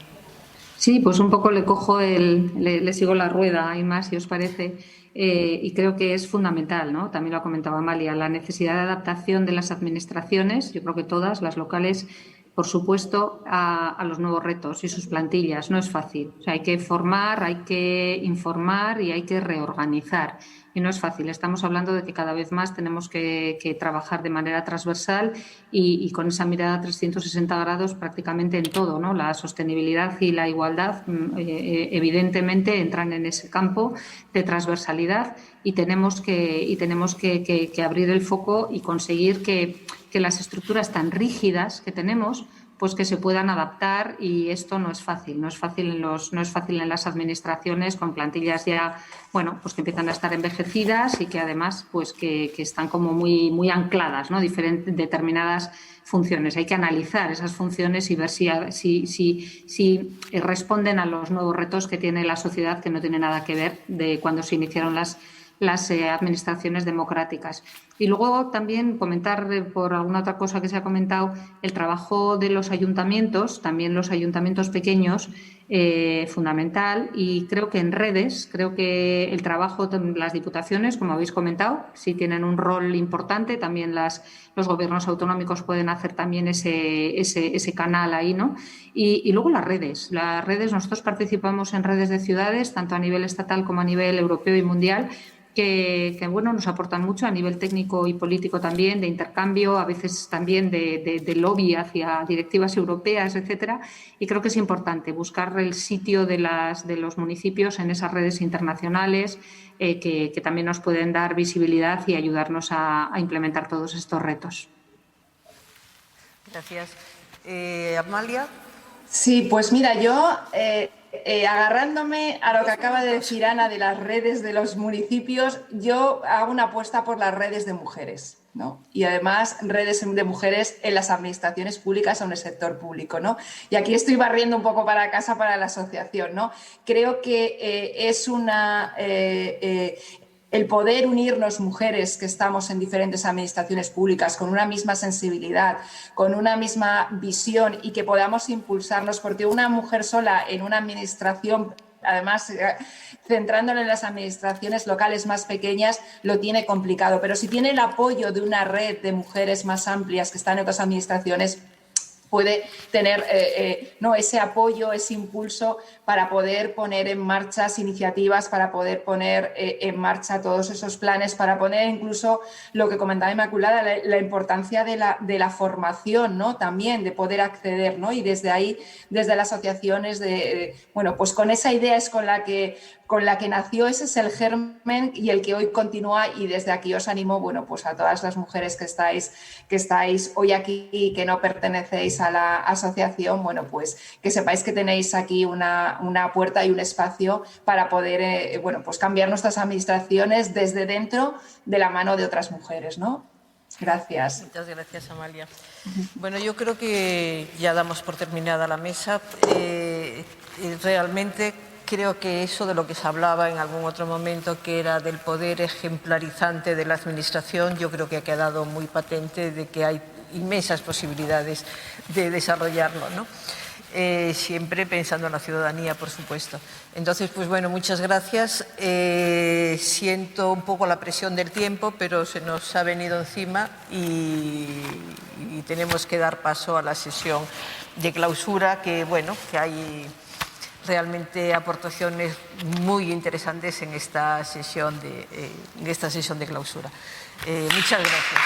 Sí, pues un poco le sigo la rueda, hay más, si os parece, y creo que es fundamental, ¿no? También lo ha comentado Amalia, la necesidad de adaptación de las administraciones, yo creo que todas, las locales, por supuesto, a los nuevos retos y sus plantillas. No es fácil. O sea, hay que formar, hay que informar y hay que reorganizar. Y no es fácil. Estamos hablando de que cada vez más tenemos que trabajar de manera transversal y con esa mirada 360 grados prácticamente en todo, ¿no? La sostenibilidad y la igualdad evidentemente entran en ese campo de transversalidad y tenemos que abrir el foco y conseguir que las estructuras tan rígidas que tenemos pues que se puedan adaptar, y esto no es fácil, no es fácil en las administraciones con plantillas ya, bueno, pues que empiezan a estar envejecidas y que además pues que están como muy ancladas, ¿no? Determinadas funciones. Hay que analizar esas funciones y ver si responden a los nuevos retos que tiene la sociedad, que no tiene nada que ver de cuando se iniciaron las administraciones democráticas. Y luego también comentar, por alguna otra cosa que se ha comentado, el trabajo de los ayuntamientos, también los ayuntamientos pequeños, fundamental, y creo que en redes, creo que el trabajo de las diputaciones, como habéis comentado, sí tienen un rol importante, también los gobiernos autonómicos pueden hacer también ese canal ahí, ¿no? Y luego las redes, nosotros participamos en redes de ciudades, tanto a nivel estatal como a nivel europeo y mundial, que bueno, nos aportan mucho a nivel técnico y político también, de intercambio, a veces también de lobby hacia directivas europeas, etcétera. Y creo que es importante buscar el sitio de los municipios en esas redes internacionales que también nos pueden dar visibilidad y ayudarnos a implementar todos estos retos. Gracias. Amalia. Sí, pues mira, yo agarrándome a lo que acaba de decir Ana de las redes de los municipios, yo hago una apuesta por las redes de mujeres, ¿no? Y además redes de mujeres en las administraciones públicas o en el sector público, ¿no? Y aquí estoy barriendo un poco para casa para la asociación, ¿no? Creo que es el poder unirnos mujeres que estamos en diferentes administraciones públicas con una misma sensibilidad, con una misma visión y que podamos impulsarnos, porque una mujer sola en una administración, además centrándolo en las administraciones locales más pequeñas, lo tiene complicado, pero si tiene el apoyo de una red de mujeres más amplias que están en otras administraciones, puede tener ese apoyo, ese impulso para poder poner en marcha iniciativas, para poder poner en marcha todos esos planes, para poner incluso lo que comentaba Inmaculada, la importancia de la formación, ¿no? También de poder acceder, ¿no? Y desde ahí, desde las asociaciones, bueno, pues con esa idea es con la que nació, ese es el germen y el que hoy continúa, y desde aquí os animo, bueno, pues a todas las mujeres que estáis hoy aquí y que no pertenecéis a la asociación, bueno, pues que sepáis que tenéis aquí una puerta y un espacio para poder, bueno, pues cambiar nuestras administraciones desde dentro de la mano de otras mujeres, ¿no? Gracias. Muchas gracias, Amalia. Bueno, yo creo que ya damos por terminada la mesa. Realmente creo que eso de lo que se hablaba en algún otro momento, que era del poder ejemplarizante de la Administración, yo creo que ha quedado muy patente de que hay inmensas posibilidades de desarrollarlo, ¿no? siempre pensando en la ciudadanía, por supuesto. Entonces, pues bueno, muchas gracias. Siento un poco la presión del tiempo, pero se nos ha venido encima y tenemos que dar paso a la sesión de clausura, que bueno, que hay realmente aportaciones muy interesantes en esta sesión de clausura. Muchas gracias.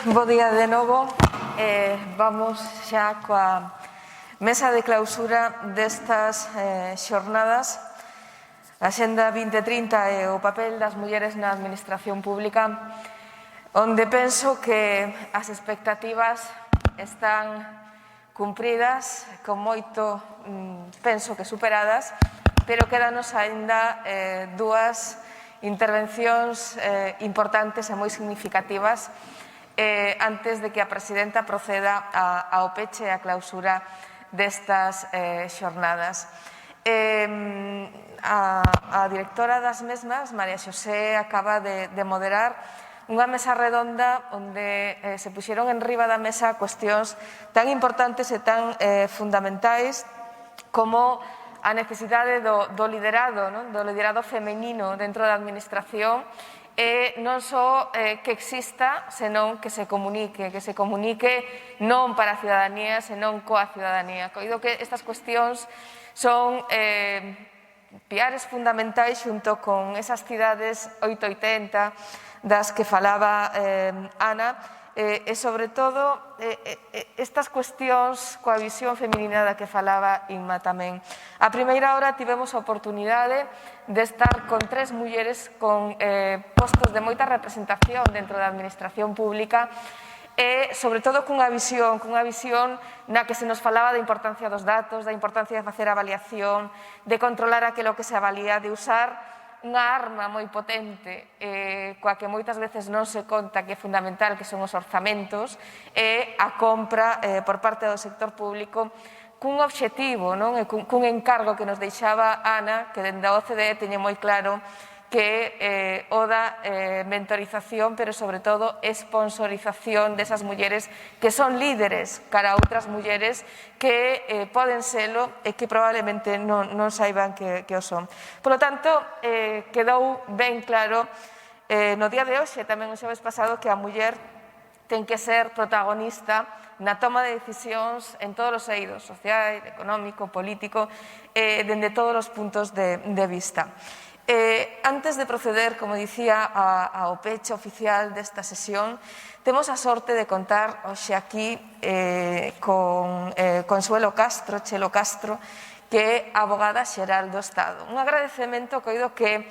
Bo día de novo. Vamos xa coa mesa de clausura destas xornadas. A Axenda 2030 e o papel das mulleres na administración pública, onde penso que as expectativas están cumpridas, con moito, penso que superadas, pero quedanos aínda dúas intervencións importantes e moi significativas antes de que a presidenta proceda ao peche e a clausura destas xornadas. A directora das mesmas, María Xosé, acaba de moderar unha mesa redonda onde se puxeron en riba da mesa cuestións tan importantes e tan fundamentais como a necesidade do liderado femenino dentro da administración, e non só que exista, senón que se comunique non para a ciudadanía, senón coa ciudadanía. Coido que estas cuestións son piares fundamentais xunto con esas cidades 880 das que falaba Ana, e sobre todo estas cuestións coa visión feminina da que falaba Inma tamén. A primeira hora tivemos a oportunidade de estar con 3 mulleres con postos de moita representación dentro da administración pública e, sobre todo, cunha visión na que se nos falaba da importancia dos datos, da importancia de facer avaliación, de controlar aquilo que se avalía, de usar unha arma moi potente coa que moitas veces non se conta, que é fundamental, que son os orzamentos, e a compra por parte do sector público cun obxectivo, cun encargo que nos deixaba Ana, que dende a OCDE teñe moi claro que o da mentorización, pero sobre todo sponsorización desas mulleres que son líderes cara a outras mulleres que poden selo e que probablemente non saiban que o son. Por lo tanto, quedou ben claro no día de hoxe, tamén o xoves pasado, que a muller ten que ser protagonista na toma de decisións en todos os eidos, social, económico, político, dende todos os puntos de vista. Antes de proceder, como dicía, ao pecho oficial desta sesión, temos a sorte de contar hoxe aquí con Consuelo Castro, Chelo Castro, que é abogada xeral do Estado. Un agradecemento coido que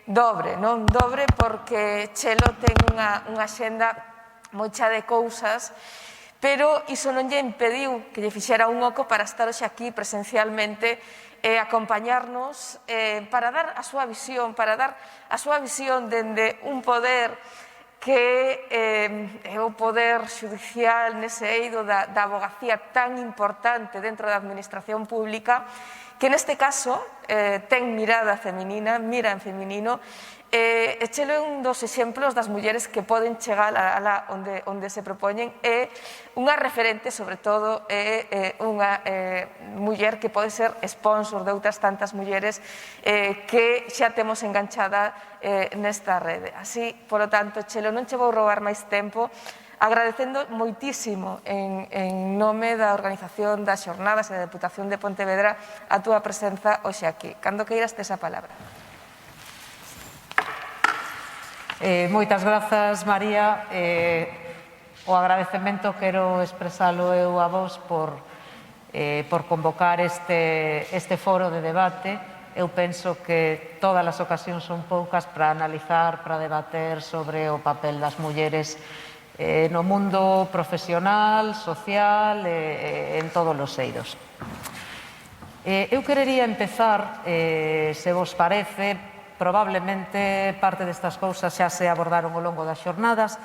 dobre, non? Dobre porque Chelo ten unha xenda moi chea de cousas, pero iso non lle impediu que lle fixera un oco para estar hoxe aquí presencialmente e acompañarnos para dar a súa visión, dende un poder que é o poder xudicial nese eido da abogacía tan importante dentro da administración pública, que neste caso ten mirada feminina, mira en feminino, e Chelo é un dos exemplos das mulleres que poden chegar a onde se propoñen, é unha referente, sobre todo, é unha muller que pode ser sponsor de outras tantas mulleres que xa temos enganchada nesta rede. Así, polo tanto, Chelo, non che vou roubar máis tempo, agradecendo moitísimo en nome da organización das xornadas e da Deputación de Pontevedra a túa presenza hoxe aquí. Cando queiras tes a palabra. Moitas grazas, María. O agradecemento quero expresalo eu a vos por convocar este foro de debate. Eu penso que todas as ocasións son poucas para analizar, para debater sobre o papel das mulleres no mundo profesional, social, en todos os eidos. Eu querería empezar, se vos parece, probablemente parte destas cousas xa se abordaron ao longo das xornadas,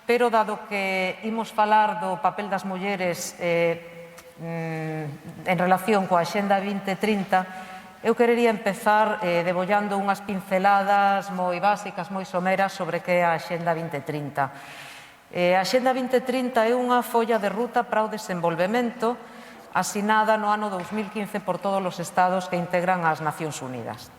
pero dado que imos falar do papel das mulleres en relación coa Axenda 2030, eu querería empezar debollando unhas pinceladas moi básicas, moi someras sobre que é a Axenda 2030. A Axenda 2030 é unha folla de ruta para o desenvolvemento asinada no ano 2015 por todos os estados que integran as Nacións Unidas.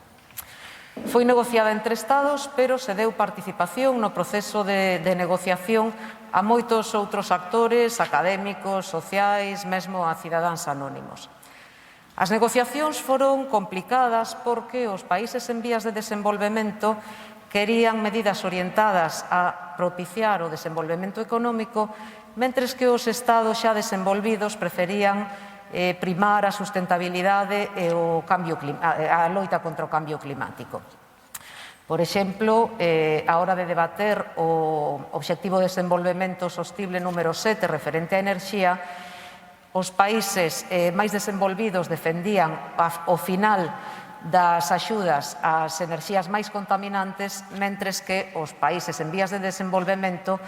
Foi negociada entre estados, pero se deu participación no proceso de negociación a moitos outros actores, académicos, sociais, mesmo a cidadáns anónimos. As negociacións foron complicadas porque os países en vías de desenvolvemento querían medidas orientadas a propiciar o desenvolvemento económico, mentres que os estados xa desenvolvidos preferían primar a sustentabilidade e a loita contra o cambio climático. Por exemplo, a hora de debater o Obxectivo de Desenvolvemento Sostible número 7 referente á enerxía, os países máis desenvolvidos defendían o final das axudas ás enerxías máis contaminantes, mentres que os países en vías de desenvolvemento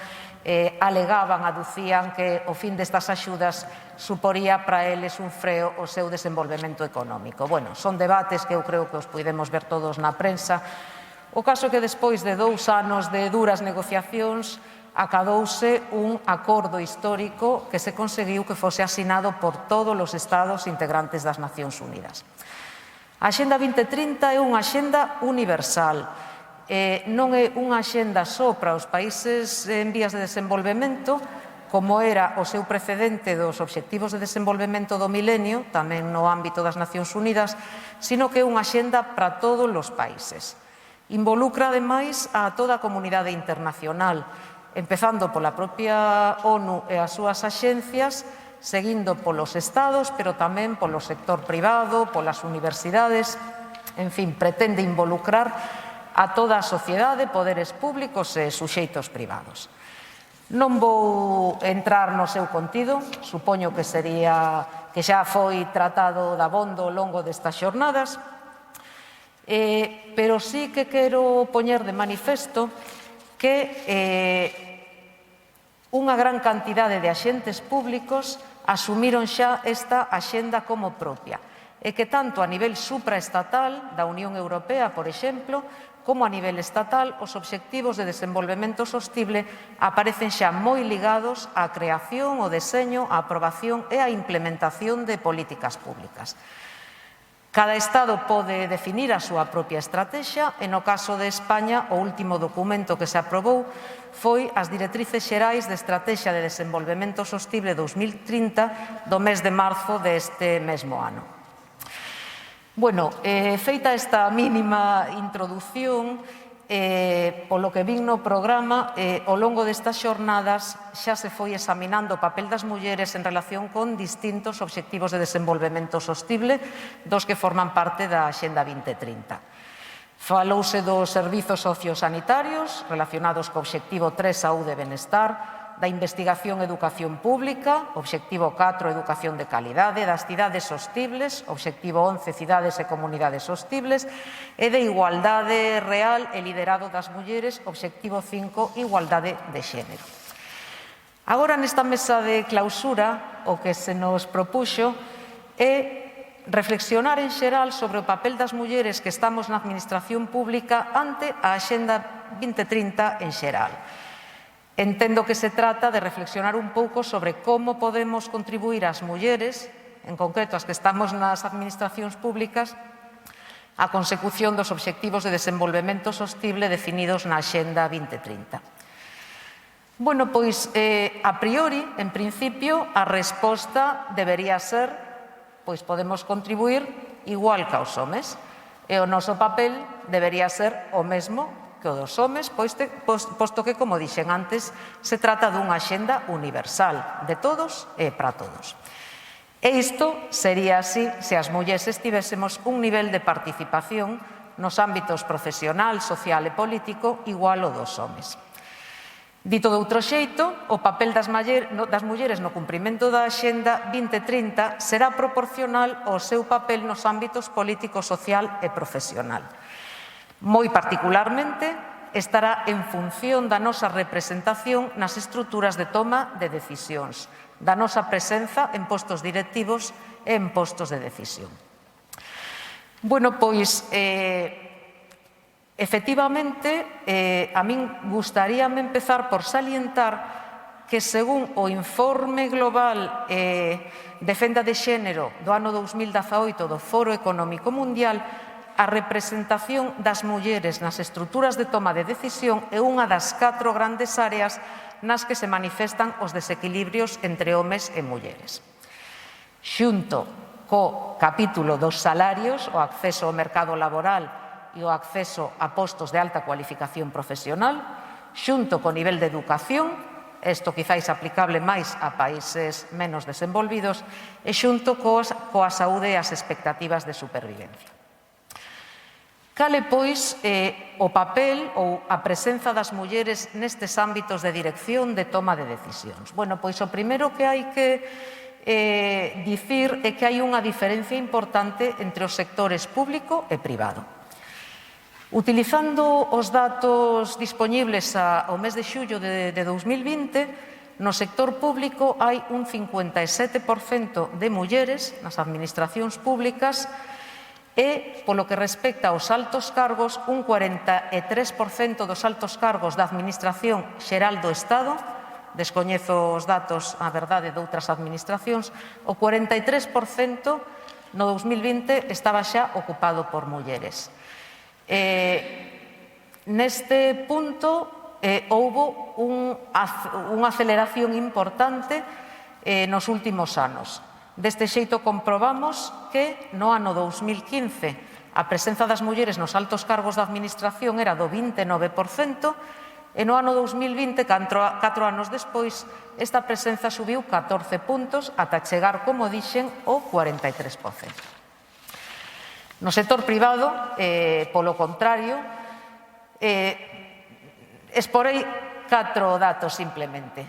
alegaban, aducían que o fin destas axudas suporía para eles un freo ao seu desenvolvemento económico. Bueno, son debates que eu creo que os puidemos ver todos na prensa. O caso é que despois de 2 anos de duras negociacións acadouse un acordo histórico que se conseguiu que fose asinado por todos os estados integrantes das Nacións Unidas. A Axenda 2030 é unha axenda universal. Non é unha axenda só para os países en vías de desenvolvemento, como era o seu precedente dos Obxectivos de Desenvolvemento do Milenio, tamén no ámbito das Nacións Unidas, sino que é unha axenda para todos os países. Involucra, ademais, a toda a comunidade internacional, empezando pola propia ONU e as súas axencias, seguindo polos estados, pero tamén polo sector privado, polas universidades, en fin, pretende involucrar a toda a sociedade, poderes públicos e suxeitos privados. Non vou entrar no seu contido, supoño que xa foi tratado dabondo ao longo destas xornadas, pero sí que quero poñer de manifesto que unha gran cantidade de axentes públicos asumiron xa esta axenda como propia e que tanto a nivel supraestatal da Unión Europea, por exemplo, como a nivel estatal, os obxectivos de desenvolvemento sostible aparecen xa moi ligados á creación, o deseño, a aprobación e a implementación de políticas públicas. Cada Estado pode definir a súa propia estratexia e no caso de España o último documento que se aprobou foi as Directrices Xerais de Estrategia de Desenvolvemento Sostible 2030 do mes de marzo deste mesmo ano. Bueno, feita esta mínima introdución, polo que vin no programa, ao longo destas xornadas xa se foi examinando o papel das mulleres en relación con distintos obxectivos de desenvolvemento sostible dos que forman parte da Axenda 2030. Falouse dos servizos sociosanitarios relacionados co obxectivo 3, saúde e benestar, da investigación e educación pública, obxectivo 4, educación de calidade, das cidades sostibles, obxectivo 11, cidades e comunidades sostibles, e de igualdade real e liderado das mulleres, obxectivo 5, igualdade de xénero. Agora, nesta mesa de clausura, o que se nos propuxo é reflexionar en xeral sobre o papel das mulleres que estamos na administración pública ante a Axenda 2030 en xeral. Entendo que se trata de reflexionar un pouco sobre como podemos contribuir as mulleres, en concreto as que estamos nas administracións públicas, á consecución dos obxectivos de desenvolvemento sostible definidos na Axenda 2030. Bueno, pois, a priori, en principio, a resposta debería ser, pois podemos contribuir igual que aos homes, e o noso papel debería ser o mesmo que o dos homes, posto que, como dixen antes, se trata dunha axenda universal, de todos e para todos. E isto sería así se as mulleres tivésemos un nivel de participación nos ámbitos profesional, social e político igual ao dos homes. Dito de outro xeito, o papel das mulleres no cumprimento da Axenda 2030 será proporcional ao seu papel nos ámbitos político, social e profesional. Moi particularmente, estará en función da nosa representación nas estruturas de toma de decisións, da nosa presenza en postos directivos e en postos de decisión. Bueno, pois, efectivamente, a min gustaríame empezar por salientar que, según o informe global de Fenda de Xénero do ano 2018 do Foro Económico Mundial, a representación das mulleres nas estruturas de toma de decisión é unha das 4 grandes áreas nas que se manifestan os desequilibrios entre homes e mulleres. Xunto co capítulo dos salarios, o acceso ao mercado laboral e o acceso a postos de alta cualificación profesional, xunto co nivel de educación, isto quizáis aplicable máis a países menos desenvolvidos, e xunto coa saúde e as expectativas de supervivencia. Cal é, pois, o papel ou a presenza das mulleres nestes ámbitos de dirección de toma de decisións? Bueno, pois o primeiro que hai que dicir é que hai unha diferencia importante entre os sectores público e privado. Utilizando os datos dispoñibles ao mes de xullo de 2020, no sector público hai un 57% de mulleres nas administracións públicas e, polo que respecta aos altos cargos, un 43% dos altos cargos da Administración Xeral do Estado, descoñezo os datos, a verdade, de outras administracións, o 43% no 2020 estaba xa ocupado por mulleres. Neste punto, houbo unha aceleración importante nos últimos anos. Deste xeito comprobamos que no ano 2015 a presenza das mulleres nos altos cargos da administración era do 29% e no ano 2020, 4 anos despois, esta presenza subiu 14 puntos ata chegar, como dixen, ao 43%. No sector privado, polo contrario, exporei 4 datos simplemente.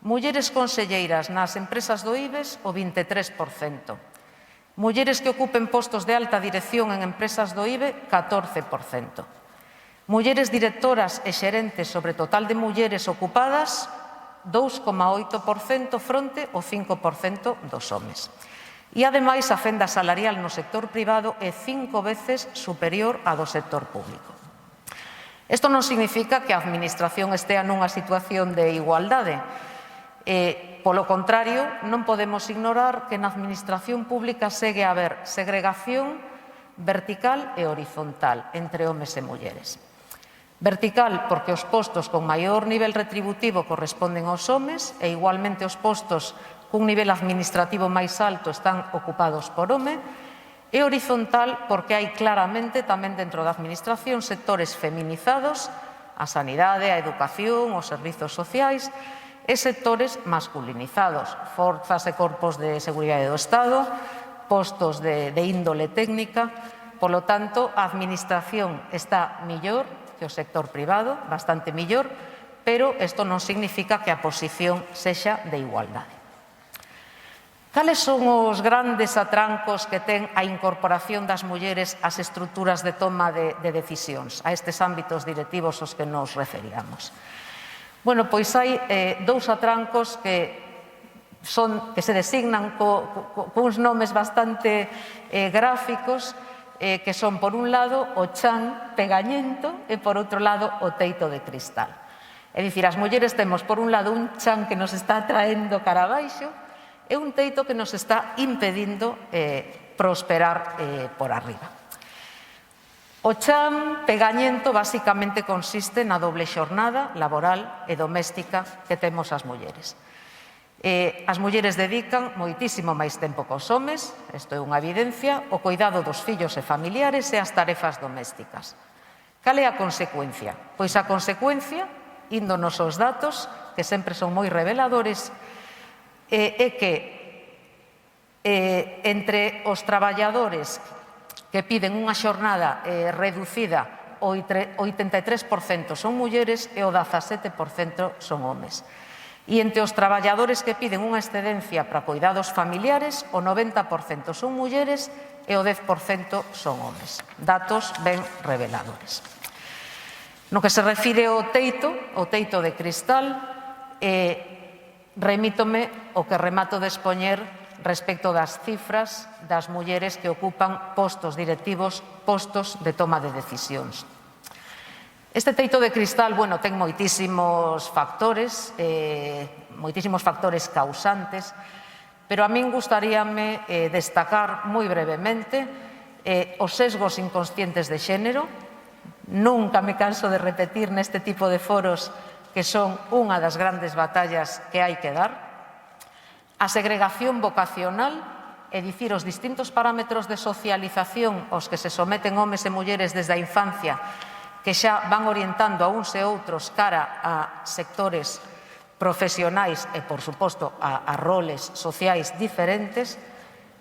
Mulleres conselleiras nas empresas do IBEX, o 23%. Mulleres que ocupen postos de alta dirección en empresas do IBE, 14%. Mulleres directoras e xerentes sobre total de mulleres ocupadas, 2,8% fronte ao 5% dos homes. E, ademais, a fenda salarial no sector privado é 5 veces superior á do sector público. Isto non significa que a Administración estea nunha situación de igualdade. Polo contrario, non podemos ignorar que na Administración pública segue a haber segregación vertical e horizontal entre homes e mulleres. Vertical porque os postos con maior nivel retributivo corresponden aos homes e igualmente os postos cun nivel administrativo máis alto están ocupados por home, e horizontal porque hai claramente tamén dentro da Administración sectores feminizados, a sanidade, a educación, os servizos sociais, e sectores masculinizados, forzas e corpos de seguridade do Estado, postos de índole técnica. Polo tanto, a Administración está mellor que o sector privado, bastante mellor, pero isto non significa que a posición sexa de igualdade. Cales son os grandes atrancos que ten a incorporación das mulleres ás estruturas de toma de decisións, a estes ámbitos directivos aos que nos referíamos? Bueno, pois hai 2 atrancos que se designan cuns nomes bastante gráficos, que son, por un lado, o chan pegañento e, por outro lado, o teito de cristal. É dicir, as mulleres temos, por un lado, un chan que nos está traendo cara abaixo e un teito que nos está impedindo prosperar por arriba. O chan pegañento basicamente consiste na doble xornada laboral e doméstica que temos as mulleres. As mulleres dedican moitísimo máis tempo que os homes, isto é unha evidencia, o cuidado dos fillos e familiares e as tarefas domésticas. Cal é a consecuencia? Pois a consecuencia, índonos aos datos, que sempre son moi reveladores, é que entre os traballadores que piden unha xornada reducida, o 83% son mulleres e o 17% son homes. E entre os traballadores que piden unha excedencia para cuidados familiares, o 90% son mulleres e o 10% son homes. Datos ben reveladores. No que se refire ao teito de cristal, remítome o que remato de expoñer respecto das cifras das mulleres que ocupan postos directivos, postos de toma de decisións. Este teito de cristal, bueno, ten moitísimos factores causantes, pero a min gustaríame destacar moi brevemente os sesgos inconscientes de xénero. Nunca me canso de repetir neste tipo de foros que son unha das grandes batallas que hai que dar. A segregación vocacional, é dicir, os distintos parámetros de socialización aos que se someten homes e mulleres desde a infancia, que xa van orientando a uns e outros cara a sectores profesionais e, por suposto, a roles sociais diferentes,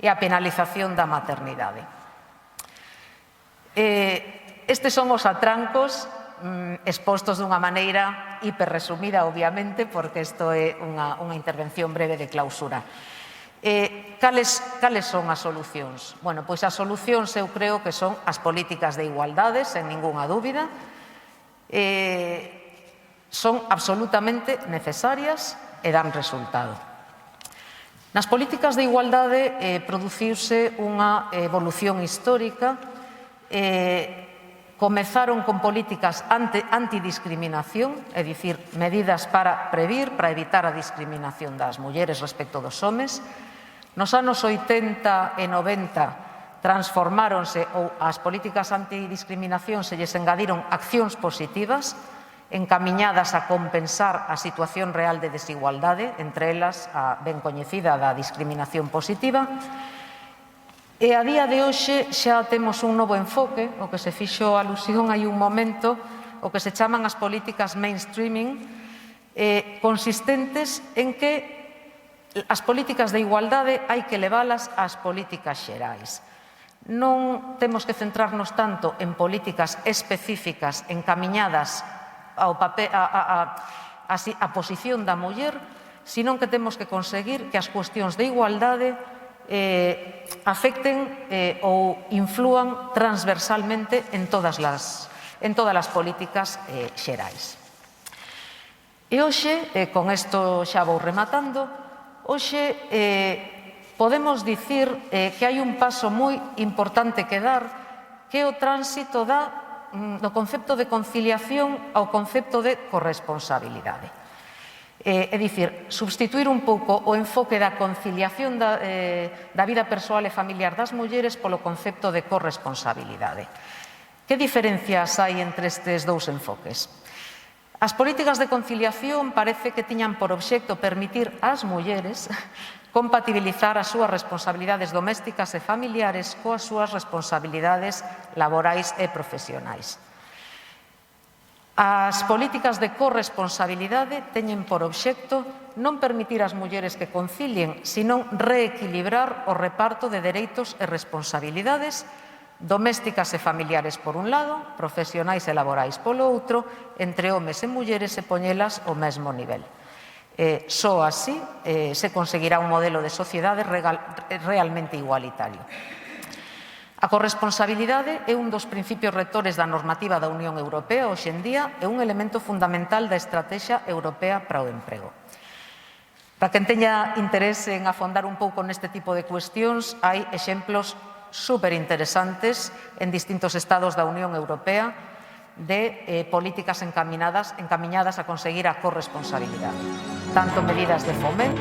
e a penalización da maternidade. Estes son os atrancos expostos dunha maneira hiperresumida, obviamente, porque isto é unha intervención breve de clausura. Cales son as solucións? Bueno, pois as solucións eu creo que son as políticas de igualdade, sen ningunha dúbida. Son absolutamente necesarias e dan resultado. Nas políticas de igualdade produciuse unha evolución histórica. Comezaron con políticas antidiscriminación, é dicir, medidas para previr, para evitar a discriminación das mulleres respecto dos homes. Nos anos 80 e 90 transformáronse ou as políticas antidiscriminación se lles engadiron accións positivas encamiñadas a compensar a situación real de desigualdade, entre elas a ben coñecida da discriminación positiva. E a día de hoxe xa temos un novo enfoque, o que se fixo alusión hai un momento, o que se chaman as políticas mainstreaming, consistentes en que as políticas de igualdade hai que leválas ás políticas xerais. Non temos que centrarnos tanto en políticas específicas encamiñadas a posición da muller, senón que temos que conseguir que as cuestións de igualdade afecten ou inflúan transversalmente en todas as políticas xerais. E hoxe, con isto xa vou rematando, hoxe podemos dicir que hai un paso moi importante que dar, que é o tránsito do concepto de conciliación ao concepto de corresponsabilidade. É dicir, substituir un pouco o enfoque da conciliación da vida persoal e familiar das mulleres polo concepto de corresponsabilidade. Que diferencias hai entre estes dous enfoques? As políticas de conciliación parece que tiñan por obxecto permitir ás mulleres compatibilizar as súas responsabilidades domésticas e familiares coas súas responsabilidades laborais e profesionais. As políticas de corresponsabilidade teñen por obxecto non permitir ás mulleres que concilien, senón reequilibrar o reparto de dereitos e responsabilidades domésticas e familiares por un lado, profesionais e laborais polo outro, entre homes e mulleres e poñelas ao mesmo nivel. Só así se conseguirá un modelo de sociedade realmente igualitario. A corresponsabilidade é un dos principios rectores da normativa da Unión Europea hoxe en día e un elemento fundamental da Estrategia Europea para o Emprego. Para quen teña interese en afondar un pouco neste tipo de cuestións, hai exemplos superinteresantes en distintos estados da Unión Europea de políticas encaminadas a conseguir a corresponsabilidade. Tanto medidas de fomento